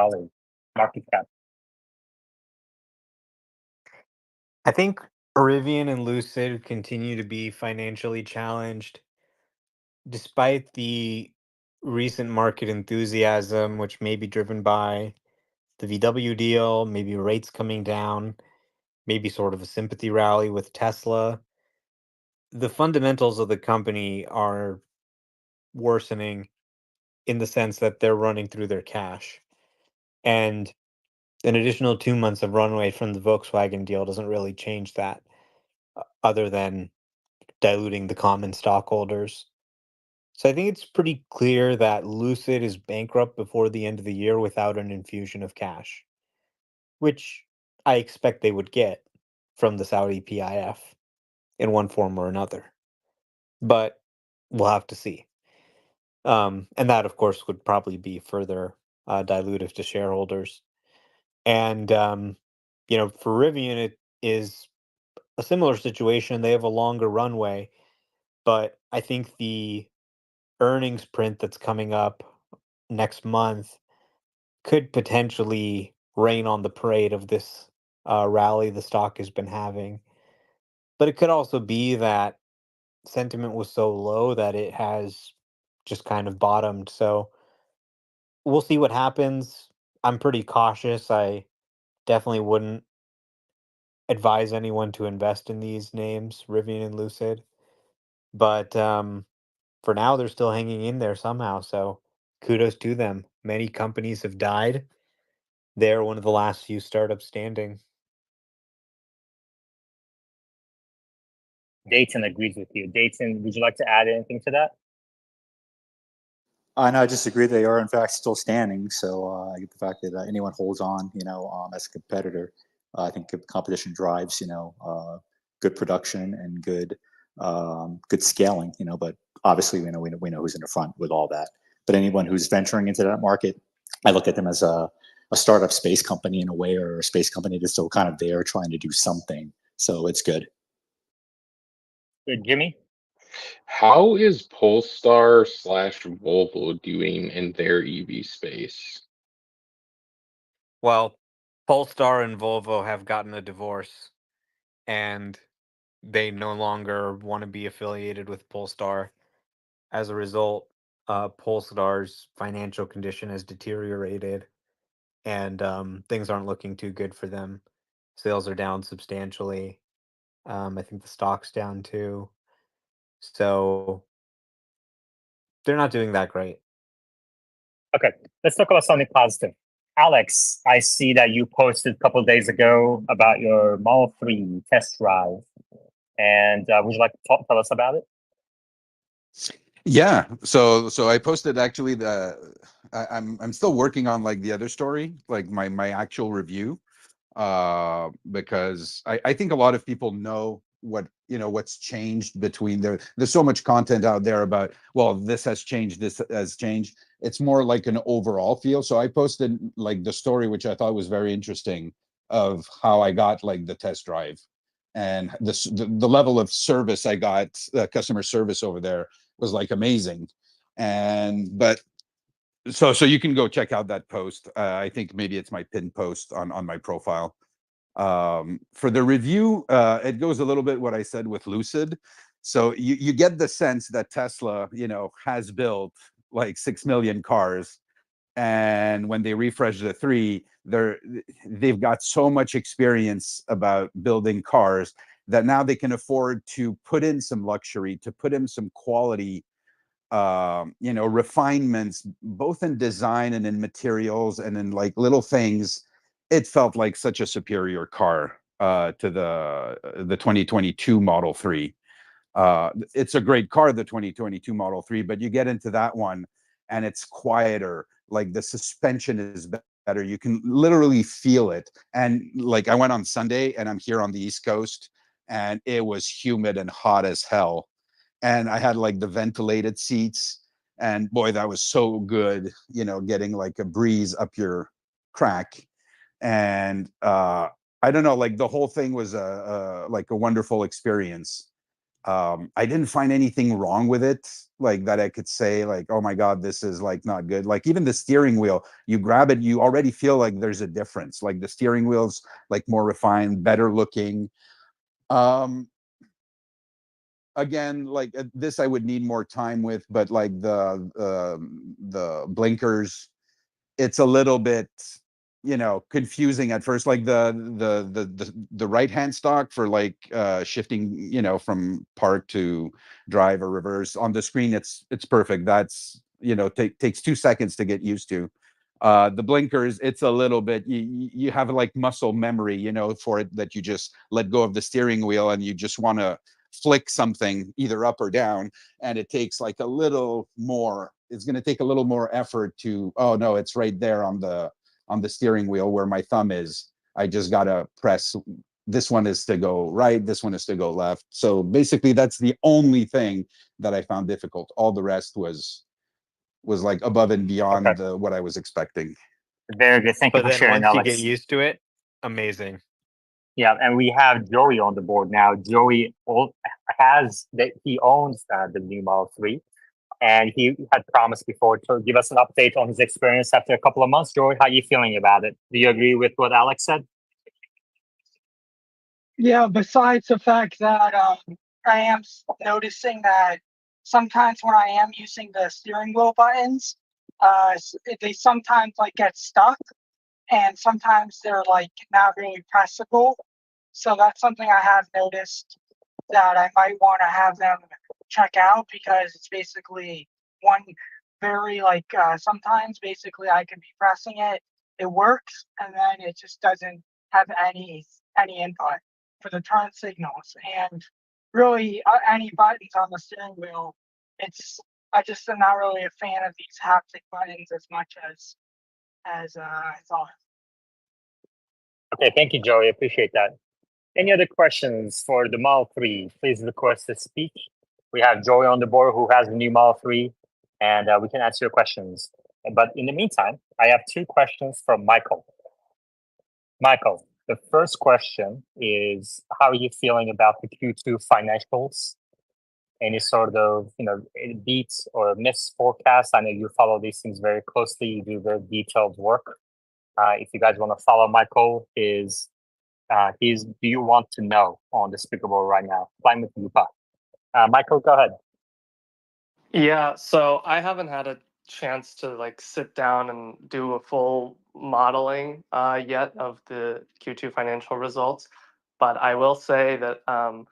market cap? I think Rivian and Lucid continue to be financially challenged despite the recent market enthusiasm, which may be driven by the VW deal, maybe rates coming down, maybe sort of a sympathy rally with Tesla. The fundamentals of the company are worsening in the sense that they're running through their cash. And an additional 2 months of runway from the Volkswagen deal doesn't really change that, other than diluting the common stockholders. So I think it's pretty clear that Lucid is bankrupt before the end of the year without an infusion of cash, which I expect they would get from the Saudi PIF in one form or another. But we'll have to see. And that, of course, would probably be further dilutive to shareholders. And, for Rivian, it is a similar situation. They have a longer runway, but I think the earnings print that's coming up next month could potentially rain on the parade of this rally the stock has been having. But it could also be that sentiment was so low that it has just kind of bottomed. So we'll see what happens. I'm pretty cautious. I definitely wouldn't advise anyone to invest in these names, Rivian and Lucid. But for now, they're still hanging in there somehow. So kudos to them. Many companies have died. They're one of the last few startups standing. Dayton agrees with you. Dayton, would you like to add anything to that? No, I disagree. They are in fact still standing. So I get the fact that anyone holds on, as a competitor. I think competition drives, good production and good scaling. But obviously, we know who's in the front with all that. But anyone who's venturing into that market, I look at them as a startup space company in a way, or a space company that's still kind of there trying to do something. So it's good. Good, Jimmy? How is Polestar / Volvo doing in their EV space? Well, Polestar and Volvo have gotten a divorce, and they no longer want to be affiliated with Polestar. As a result, Polestar's financial condition has deteriorated, and things aren't looking too good for them. Sales are down substantially. I think the stock's down too. So they're not doing that great. Okay, let's talk about something positive. Alex, I see that you posted a couple of days ago about your Model 3 test drive. And would you like to tell us about it? Yeah. So I posted actually I'm still working on like the other story, like my actual review, because I think a lot of people know what's changed between there's so much content out there about, well, this has changed, this has changed. It's more like an overall feel. So I posted like the story, which I thought was very interesting, of how I got like the test drive, and the level of service I got, customer service over there was like amazing. And but so you can go check out that post. I think maybe it's my pinned post on my profile. For the review, it goes a little bit what I said with Lucid. So you get the sense that Tesla, has built like 6 million cars, and when they refresh the 3, they've got so much experience about building cars that now they can afford to put in some luxury, to put in some quality, refinements, both in design and in materials and in like little things. It felt like such a superior car to the 2022 Model 3. It's a great car, the 2022 Model 3, but you get into that one and it's quieter. Like the suspension is better. You can literally feel it. And like I went on Sunday and I'm here on the East Coast and it was humid and hot as hell. And I had like the ventilated seats, and boy, that was so good, getting like a breeze up your crack. And I don't know, like the whole thing was like a wonderful experience. I didn't find anything wrong with it, like that I could say like, oh my God, this is like not good. Like even the steering wheel, you grab it, you already feel like there's a difference. Like the steering wheel's like more refined, better looking. Again, like this I would need more time with, but like the blinkers, it's a little bit confusing at first, like the right hand stalk for like shifting from park to drive or reverse on the screen. It's perfect. That's takes 2 seconds to get used to. The blinkers, it's a little bit, you have like muscle memory for it, that you just let go of the steering wheel and you just want to flick something either up or down, and it takes like a little more, it's going to take a little more effort to, oh no, it's right there on the steering wheel where my thumb is. I just gotta press, this one is to go right, this one is to go left. So basically that's the only thing that I found difficult. All the rest was like above and beyond what I was expecting. Very good. Thank you But for then sharing, once you get Alex. used to it, amazing. Yeah, and we have Joey on the board now. Joey he owns the new Model 3, and he had promised before to give us an update on his experience after a couple of months. Joey, how are you feeling about it? Do you agree with what Alex said? Yeah, besides the fact that I am noticing that sometimes when I am using the steering wheel buttons, they sometimes like get stuck, and sometimes they're like not really pressable. So that's something I have noticed that I might want to have them check out, because it's basically one very like sometimes basically I can be pressing it, it works, and then it just doesn't have any input for the turn signals, and really any buttons on the steering wheel. I just am not really a fan of these haptic buttons as much as I thought. Okay, thank you, Joey. Appreciate that. Any other questions for the Model 3? Please request to speak. We have Joey on the board who has the new Model 3, and we can answer your questions. But in the meantime, I have 2 questions from Michael. Michael, the first question is, how are you feeling about the Q2 financials? Any sort of beats or miss forecast? I know you follow these things very closely. You do very detailed work. If you guys want to follow Michael, he's do you want to know on the speakerboard right now? Climate Lupa. Michael, go ahead. Yeah, so I haven't had a chance to like sit down and do a full modeling yet of the Q2 financial results, but I will say that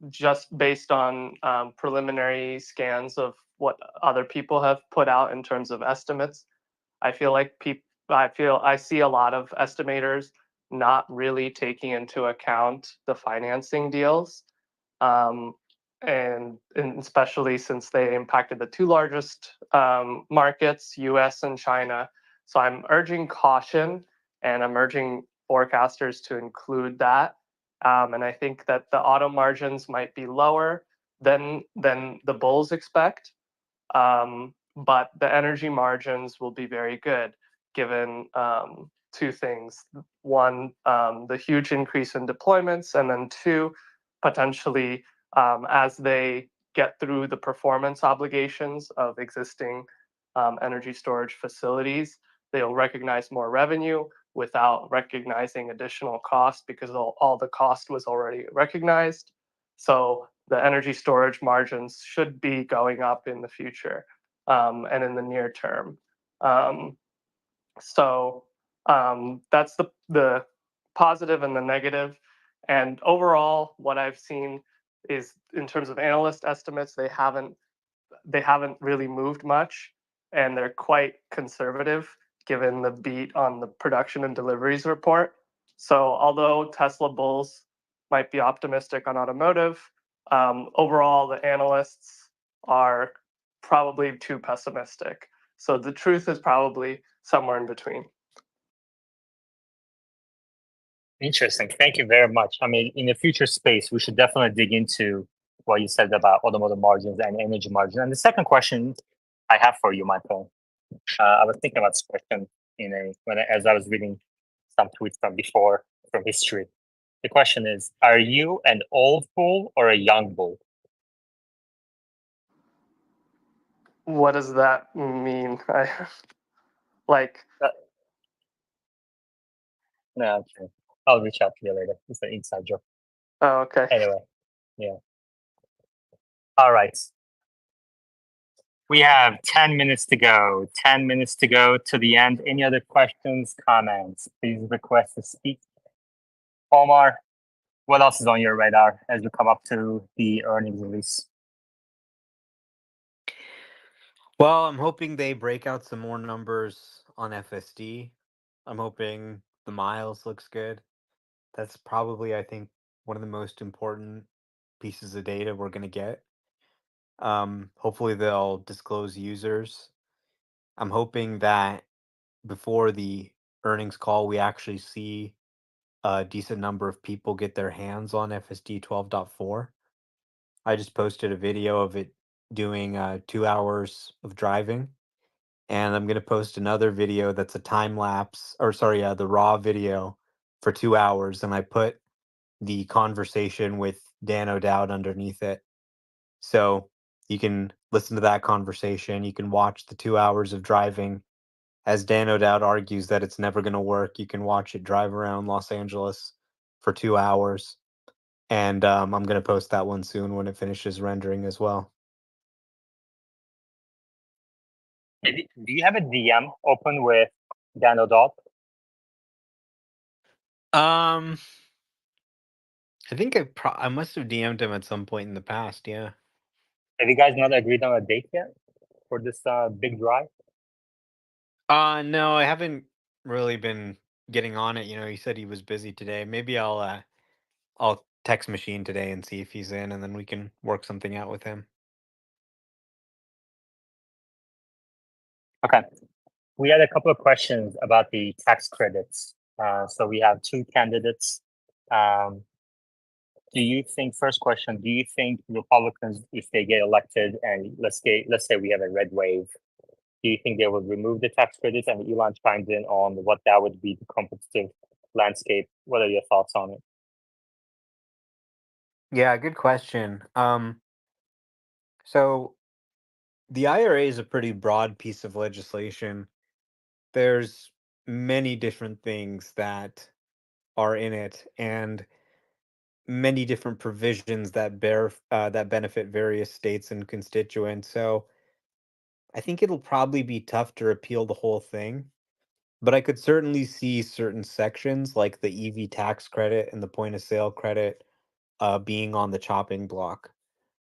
just based on preliminary scans of what other people have put out in terms of estimates, I feel like I see a lot of estimators not really taking into account the financing deals. Um, and especially since they impacted the 2 largest markets, US and China. So I'm urging caution, and I'm urging forecasters to include that. And I think that the auto margins might be lower than the bulls expect. But the energy margins will be very good, given 2 things. One, the huge increase in deployments, and then 2, potentially as they get through the performance obligations of existing energy storage facilities, they'll recognize more revenue, without recognizing additional cost because all the cost was already recognized. So the energy storage margins should be going up in the future and in the near term. That's the positive and the negative. And overall, what I've seen is in terms of analyst estimates, they haven't really moved much, and they're quite conservative given the beat on the production and deliveries report. So although Tesla bulls might be optimistic on automotive, overall the analysts are probably too pessimistic. So the truth is probably somewhere in between. Interesting. Thank you very much. I mean, in the future space, we should definitely dig into what you said about automotive margins and energy margins. And the second question I have for you, Michael, I was thinking about this question as I was reading some tweets from before from history. The question is: are you an old bull or a young bull? What does that mean? Like, No, okay. I'll reach out to you later. It's an inside joke. oh, okay. Anyway, yeah. All right. We have 10 minutes to go. 10 minutes to go to the end. Any other questions, comments? Please request to speak. Omar, what else is on your radar as we come up to the earnings release? Well, I'm hoping they break out some more numbers on FSD. I'm hoping the miles looks good. That's probably, I think, one of the most important pieces of data we're going to get. Hopefully they'll disclose users. I'm hoping that before the earnings call, we actually see a decent number of people get their hands on FSD 12.4. I just posted a video of it doing 2 hours of driving. And I'm going to post another video that's a time lapse, or sorry, the raw video for 2 hours. And I put the conversation with Dan O'Dowd underneath it. So you can listen to that conversation. You can watch the 2 hours of driving as Dan O'Dowd argues that it's never going to work. You can watch it drive around Los Angeles for 2 hours. And I'm going to post that one soon when it finishes rendering as well. Do you have a DM open with Dan O'Dowd? I think I must have DM'd him at some point in the past. Yeah. Have you guys not agreed on a date yet for this big drive? No, I haven't really been getting on it. He said he was busy today. Maybe I'll text Machine today and see if he's in, and then we can work something out with him. Okay. We had a couple of questions about the tax credits. So we have two candidates. First question, do you think Republicans, if they get elected and let's say we have a red wave, do you think they will remove the tax credits? And Elon chimed in on what that would be the competitive landscape. What are your thoughts on it? Yeah, good question. So the IRA is a pretty broad piece of legislation. There's many different things that are in it, and many different provisions that benefit various states and constituents. So I think it'll probably be tough to repeal the whole thing, but I could certainly see certain sections like the EV tax credit and the point of sale credit being on the chopping block.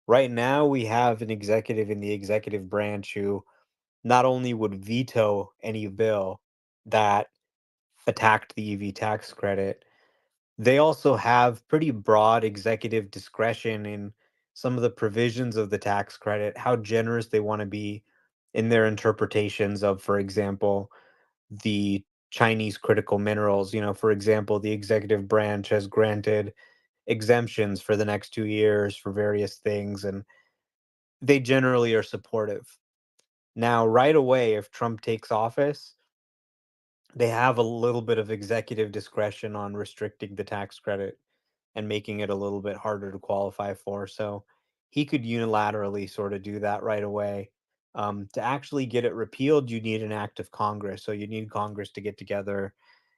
Right now, we have an executive in the executive branch who not only would veto any bill that attacked the EV tax credit, they also have pretty broad executive discretion in some of the provisions of the tax credit, how generous they want to be in their interpretations of, for example, the Chinese critical minerals. For example, the executive branch has granted exemptions for the next 2 years for various things, and they generally are supportive. Now, right away, if Trump takes office, they have a little bit of executive discretion on restricting the tax credit and making it a little bit harder to qualify for. So he could unilaterally sort of do that right away. To actually get it repealed, you need an act of Congress. So you need Congress to get together,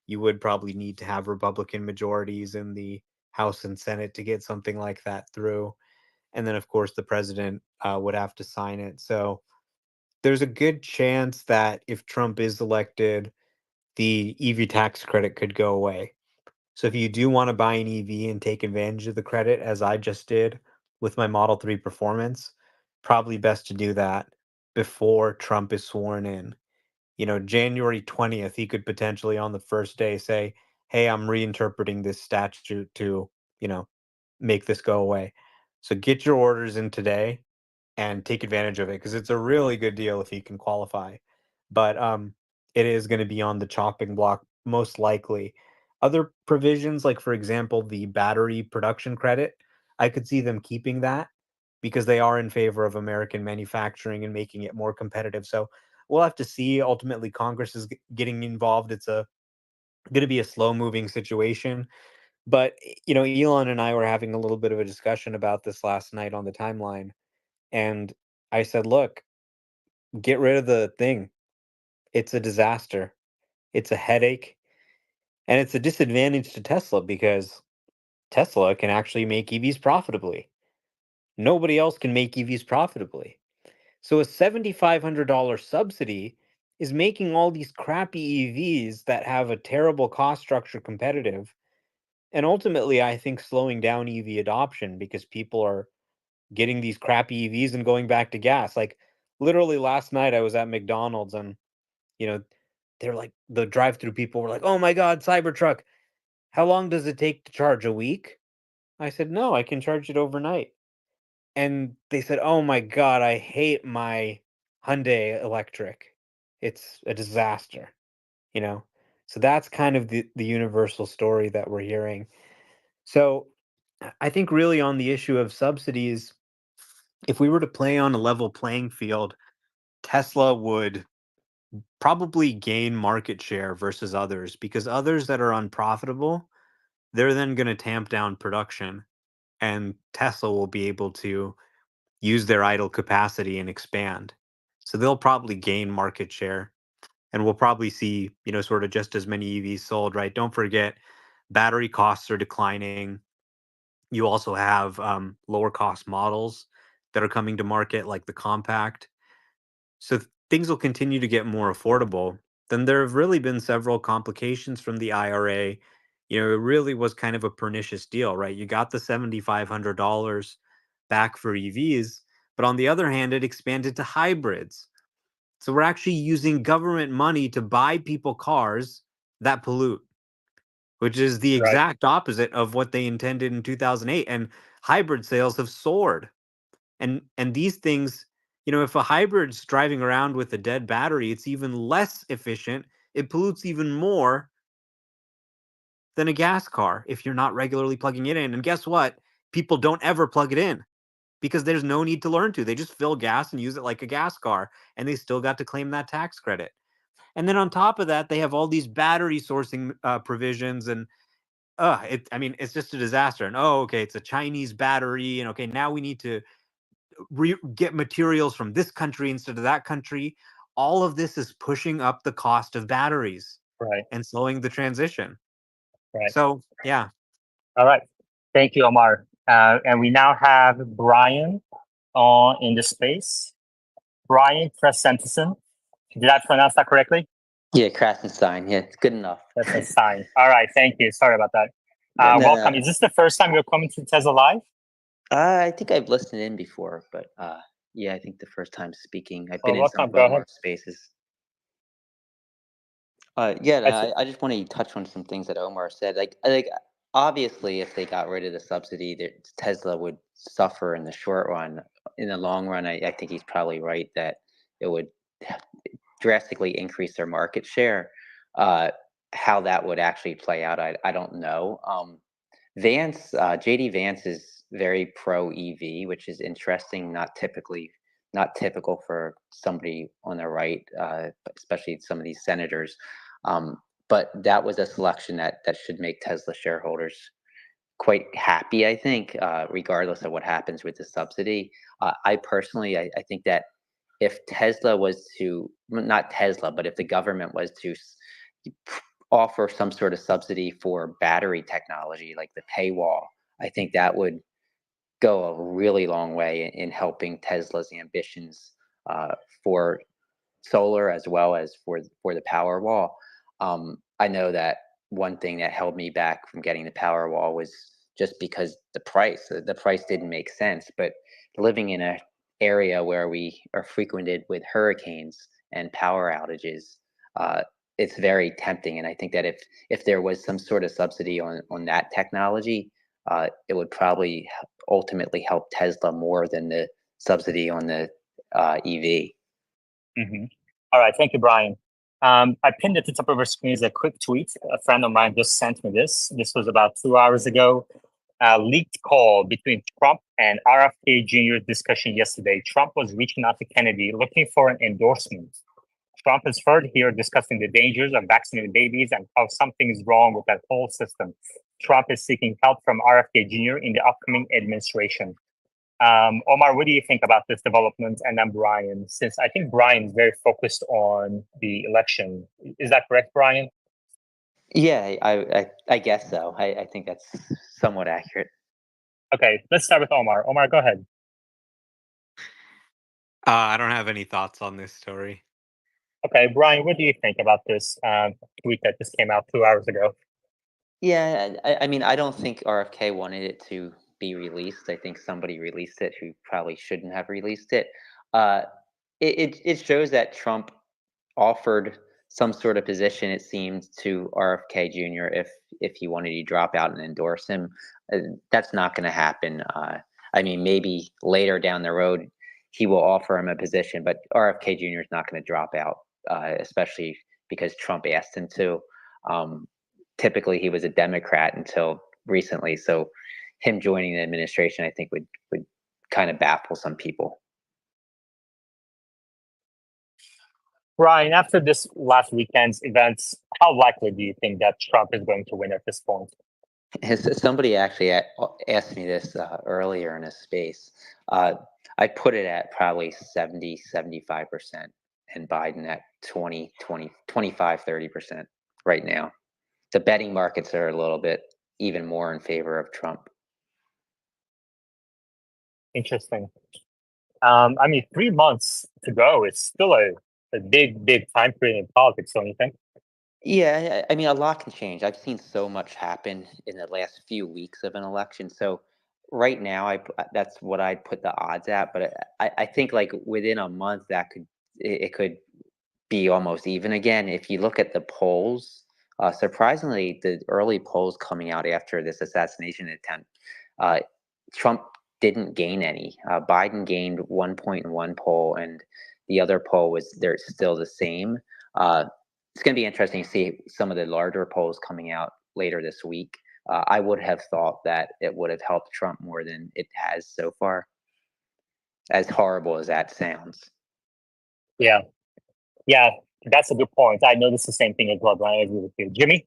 you would probably need to have Republican majorities in the House and Senate to get something like that through. And then, of course, the president would have to sign it. So there's a good chance that if Trump is elected, the EV tax credit could go away. So if you do want to buy an EV and take advantage of the credit, as I just did with my Model 3 Performance, probably best to do that before Trump is sworn in. January 20th, he could potentially on the first day say, hey, I'm reinterpreting this statute to, make this go away. So get your orders in today and take advantage of it because it's a really good deal if you can qualify. But it is going to be on the chopping block most likely. Other provisions, like for example, the battery production credit, I could see them keeping that because they are in favor of American manufacturing and making it more competitive. So we'll have to see. Ultimately, Congress is getting involved. It's going to be a slow moving situation. But Elon and I were having a little bit of a discussion about this last night on the timeline, and I said, look, get rid of the thing. It's a disaster. It's a headache. And it's a disadvantage to Tesla because Tesla can actually make EVs profitably. Nobody else can make EVs profitably. So a $7,500 subsidy is making all these crappy EVs that have a terrible cost structure competitive. And ultimately, I think slowing down EV adoption because people are getting these crappy EVs and going back to gas. Like literally last night I was at McDonald's and you know they're like the drive-through people were like, "Oh my god, Cybertruck. How long does it take to charge? A week?" I said, "No, I can charge it overnight." And they said, "Oh my god, I hate my Hyundai Electric. It's a disaster." You know? So that's kind of the universal story that we're hearing. So I think really on the issue of subsidies, if we were to play on a level playing field, Tesla would probably gain market share versus others because others that are unprofitable, they're then going to tamp down production and Tesla will be able to use their idle capacity and expand. So they'll probably gain market share and we'll probably see, sort of just as many EVs sold, right? Don't forget, battery costs are declining. You also have lower cost models that are coming to market, like the compact. So things will continue to get more affordable. Then there have really been several complications from the IRA. It really was kind of a pernicious deal, right? You got the $7,500 back for EVs, but on the other hand, it expanded to hybrids. So we're actually using government money to buy people cars that pollute, which is the Right. exact opposite of what they intended in 2008. And hybrid sales have soared. And these things, if a hybrid's driving around with a dead battery, it's even less efficient. It pollutes even more than a gas car if you're not regularly plugging it in. And guess what? People don't ever plug it in because there's no need to learn to. They just fill gas and use it like a gas car, and they still got to claim that tax credit. And then on top of that, they have all these battery sourcing provisions, and it's just a disaster. And okay, it's a Chinese battery, and okay, now we need to get materials from this country instead of that country. All of this is pushing up the cost of batteries Right. and slowing the transition. Right. So, yeah. All right. Thank you, Omar. And we now have Brian on in the space. Brian Krasenstein. Did I pronounce that correctly? Yeah, Krasenstein. Yeah, it's good enough. Krasenstein. All right. Thank you. Sorry about that. No, Welcome. no. Is this the first time you're coming to Tesla Live? I think I've listened in before, but yeah, I think the first time speaking. I've been in some Welcome. of Go ahead. Omar's spaces. Yeah, I no, see. I just want to touch on some things that Omar said. Like obviously, if they got rid of the subsidy, Tesla would suffer in the short run. In the long run, I think he's probably right that it would drastically increase their market share. How that would actually play out, I don't know. Vance, JD Vance is very pro EV, which is interesting. Not typical for somebody on the right, especially some of these senators. But that was a selection that should make Tesla shareholders quite happy, I think, regardless of what happens with the subsidy. I personally, I think that if Tesla was to, not Tesla, but if the government was to offer some sort of subsidy for battery technology, like the paywall, I think that would go a really long way in helping Tesla's ambitions for solar as well as for the Powerwall. I know that one thing that held me back from getting the Powerwall was just because the price. The price didn't make sense, but living in an area where we are frequented with hurricanes and power outages, it's very tempting. And I think that if there was some sort of subsidy on that technology, it would probably ultimately help Tesla more than the subsidy on the EV. Mm-hmm. All right, thank you, Brian. I pinned at the top of our screen is a quick tweet. A friend of mine just sent me this. This was about 2 hours ago. A leaked call between Trump and RFK Jr.'s discussion yesterday. Trump was reaching out to Kennedy looking for an endorsement. Trump is heard here discussing the dangers of vaccinated babies and how something is wrong with that whole system. Trump is seeking help from RFK Jr. in the upcoming administration. Omar, what do you think about this development? And then Brian, since I think Brian is very focused on the election. Is that correct, Brian? Yeah, I guess so. I think that's somewhat accurate. Okay, let's start with Omar. Omar, go ahead. I don't have any thoughts on this story. Okay, Brian, what do you think about this tweet that just came out 2 hours ago? Yeah, I mean, I don't think RFK wanted it to be released. I think somebody released it who probably shouldn't have released it. It shows that Trump offered some sort of position, it seemed, to RFK Jr. if he wanted to drop out and endorse him. That's not going to happen. I mean, maybe later down the road he will offer him a position, but RFK Jr. is not going to drop out, especially because Trump asked him to. Typically, he was a Democrat until recently, so him joining the administration, I think, would kind of baffle some people. Brian, after this last weekend's events, how likely do you think that Trump is going to win at this point? Somebody actually asked me this earlier in a space. I put it at probably 70, 75%, and Biden at 20, 25, 30% right now. The betting markets are a little bit even more in favor of Trump. Interesting. I mean, 3 months to go. It's still a big, big time period in politics, don't you think? Yeah, I mean, a lot can change. I've seen so much happen in the last few weeks of an election. So right now, that's what I'd put the odds at. But I think like within a month, it could be almost even again. If you look at the polls, surprisingly, the early polls coming out after this assassination attempt, uh, Trump didn't gain any. Biden gained 1 point in one poll, and the other poll was they're still the same. It's going to be interesting to see some of the larger polls coming out later this week. I would have thought that it would have helped Trump more than it has so far, as horrible as that sounds. Yeah. Yeah, that's a good point. I noticed the same thing as well, Brian. I agree with you. Jimmy?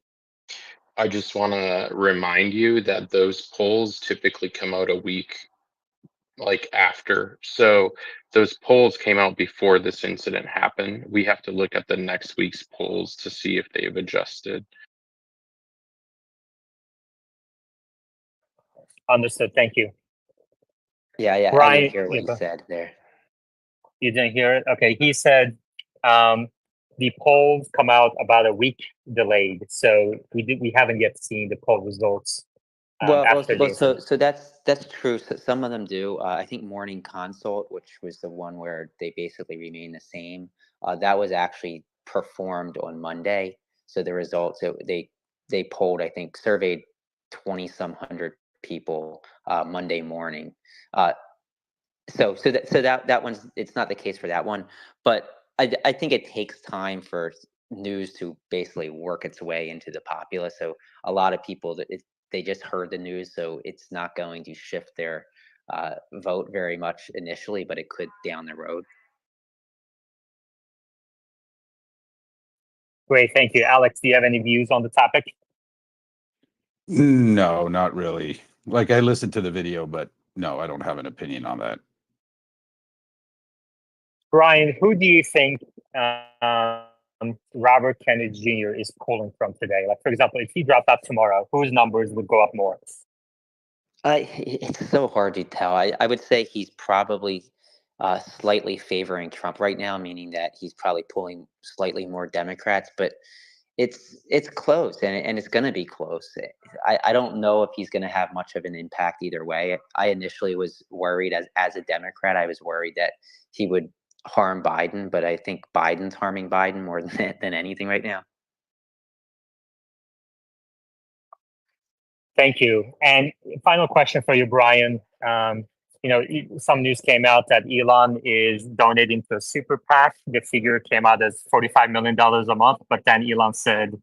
I just want to remind you that those polls typically come out a week like after. So those polls came out before this incident happened. We have to look at the next week's polls to see if they've adjusted. Understood. Thank you. Yeah, Brian, I didn't hear what you said there. You didn't hear it? Okay, he said the polls come out about a week delayed, so we haven't yet seen the poll results. So that's true. So some of them do. I think Morning Consult, which was the one where they basically remain the same, that was actually performed on Monday. So the results they polled, I think, surveyed 20 some hundred people Monday morning. So that one's it's not the case for that one, but I think it takes time for news to basically work its way into the populace. So a lot of people they just heard the news, so it's not going to shift their vote very much initially, but it could down the road. Great, thank you. Alex, do you have any views on the topic? No, not really. Like I listened to the video, but no, I don't have an opinion on that. Brian, who do you think Robert Kennedy Jr. is pulling from today? Like, for example, if he dropped out tomorrow, whose numbers would go up more? It's so hard to tell. I would say he's probably slightly favoring Trump right now, meaning that he's probably pulling slightly more Democrats, but it's close and it's going to be close. I don't know if he's going to have much of an impact either way. I initially was worried as a Democrat. I was worried that he would harm Biden, but I think Biden's harming Biden more than anything right now. Thank you. And final question for you, Brian. Some news came out that Elon is donating to a super PAC. The figure came out as $45 million a month, but then Elon said,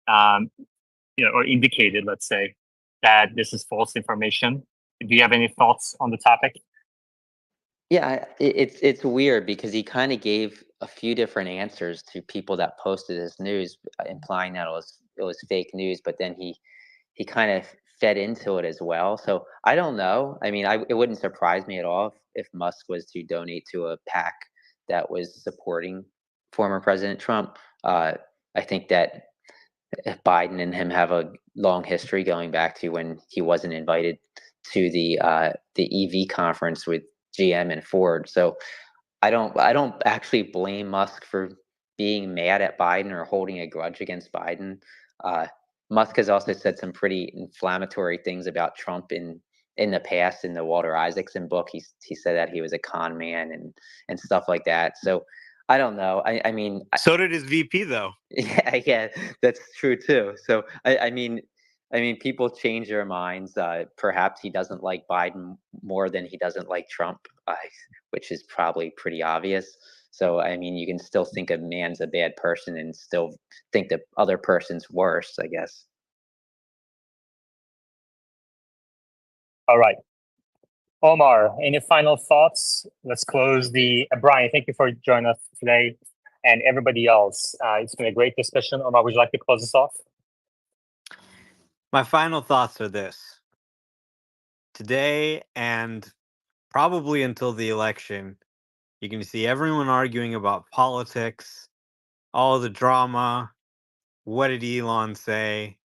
or indicated, let's say, that this is false information. Do you have any thoughts on the topic? Yeah, it's weird because he kind of gave a few different answers to people that posted this news, implying that it was fake news. But then he kind of fed into it as well. So I don't know. I mean, it wouldn't surprise me at all if Musk was to donate to a PAC that was supporting former President Trump. I think that Biden and him have a long history going back to when he wasn't invited to the EV conference with GM and Ford. So I don't actually blame Musk for being mad at Biden or holding a grudge against Biden. Musk has also said some pretty inflammatory things about Trump in the past. In the Walter Isaacson book, he said that he was a con man and stuff like that. So I don't know. I mean, So did his VP, though. yeah, that's true too. So I mean, people change their minds. Perhaps he doesn't like Biden more than he doesn't like Trump, which is probably pretty obvious. So I mean, you can still think a man's a bad person and still think the other person's worse, I guess. All right. Omar, any final thoughts? Let's close Brian, thank you for joining us today, and everybody else. It's been a great discussion. Omar, would you like to close us off? My final thoughts are this. Today and probably until the election, you're going to see everyone arguing about politics, all the drama. What did Elon say?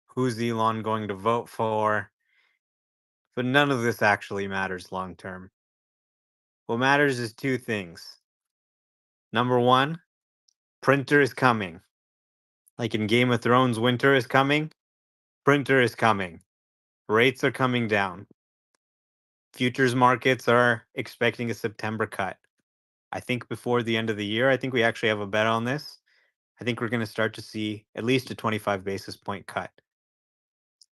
Who's Elon going to vote for? But none of this actually matters long term. What matters is two things. Number one, printer is coming. Like in Game of Thrones, winter is coming. Printer is coming. Rates are coming down. Futures markets are expecting a September cut. I think before the end of the year, I think we actually have a bet on this. I think we're going to start to see at least a 25 basis point cut.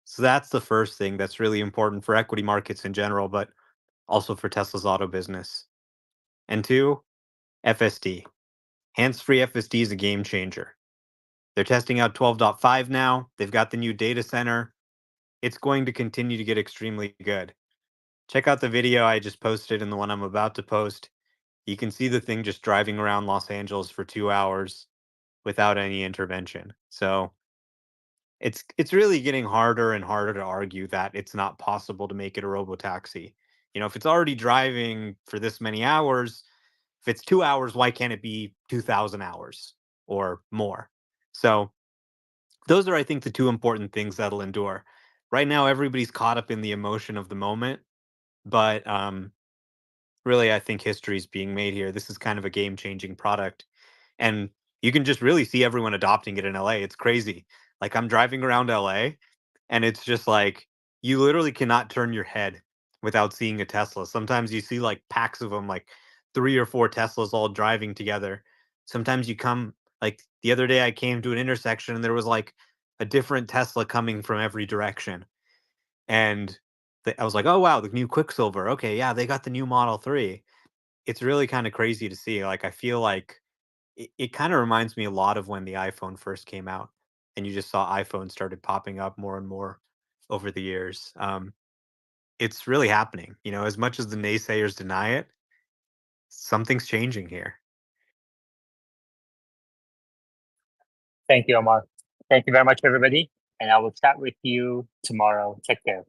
So that's the first thing that's really important for equity markets in general, but also for Tesla's auto business. And two, FSD. Hands-free FSD is a game changer. They're testing out 12.5 now. They've got the new data center. It's going to continue to get extremely good. Check out the video I just posted and the one I'm about to post. You can see the thing just driving around Los Angeles for 2 hours without any intervention. So it's really getting harder and harder to argue that it's not possible to make it a robotaxi. If it's already driving for this many hours, if it's 2 hours, why can't it be 2,000 hours or more? So those are, I think, the two important things that'll endure. Right now, everybody's caught up in the emotion of the moment, but really, I think history is being made here. This is kind of a game-changing product, and you can just really see everyone adopting it in LA. It's crazy. Like, I'm driving around LA, and it's just like you literally cannot turn your head without seeing a Tesla. Sometimes you see like packs of them, like 3 or 4 Teslas all driving together. Sometimes you come, like the other day, I came to an intersection and there was like a different Tesla coming from every direction. And I was like, oh, wow, the new Quicksilver. Okay, yeah, they got the new Model 3. It's really kind of crazy to see. Like, I feel like it kind of reminds me a lot of when the iPhone first came out and you just saw iPhones started popping up more and more over the years. It's really happening. As much as the naysayers deny it, something's changing here. Thank you, Omar. Thank you very much, everybody. And I will chat with you tomorrow. Take care.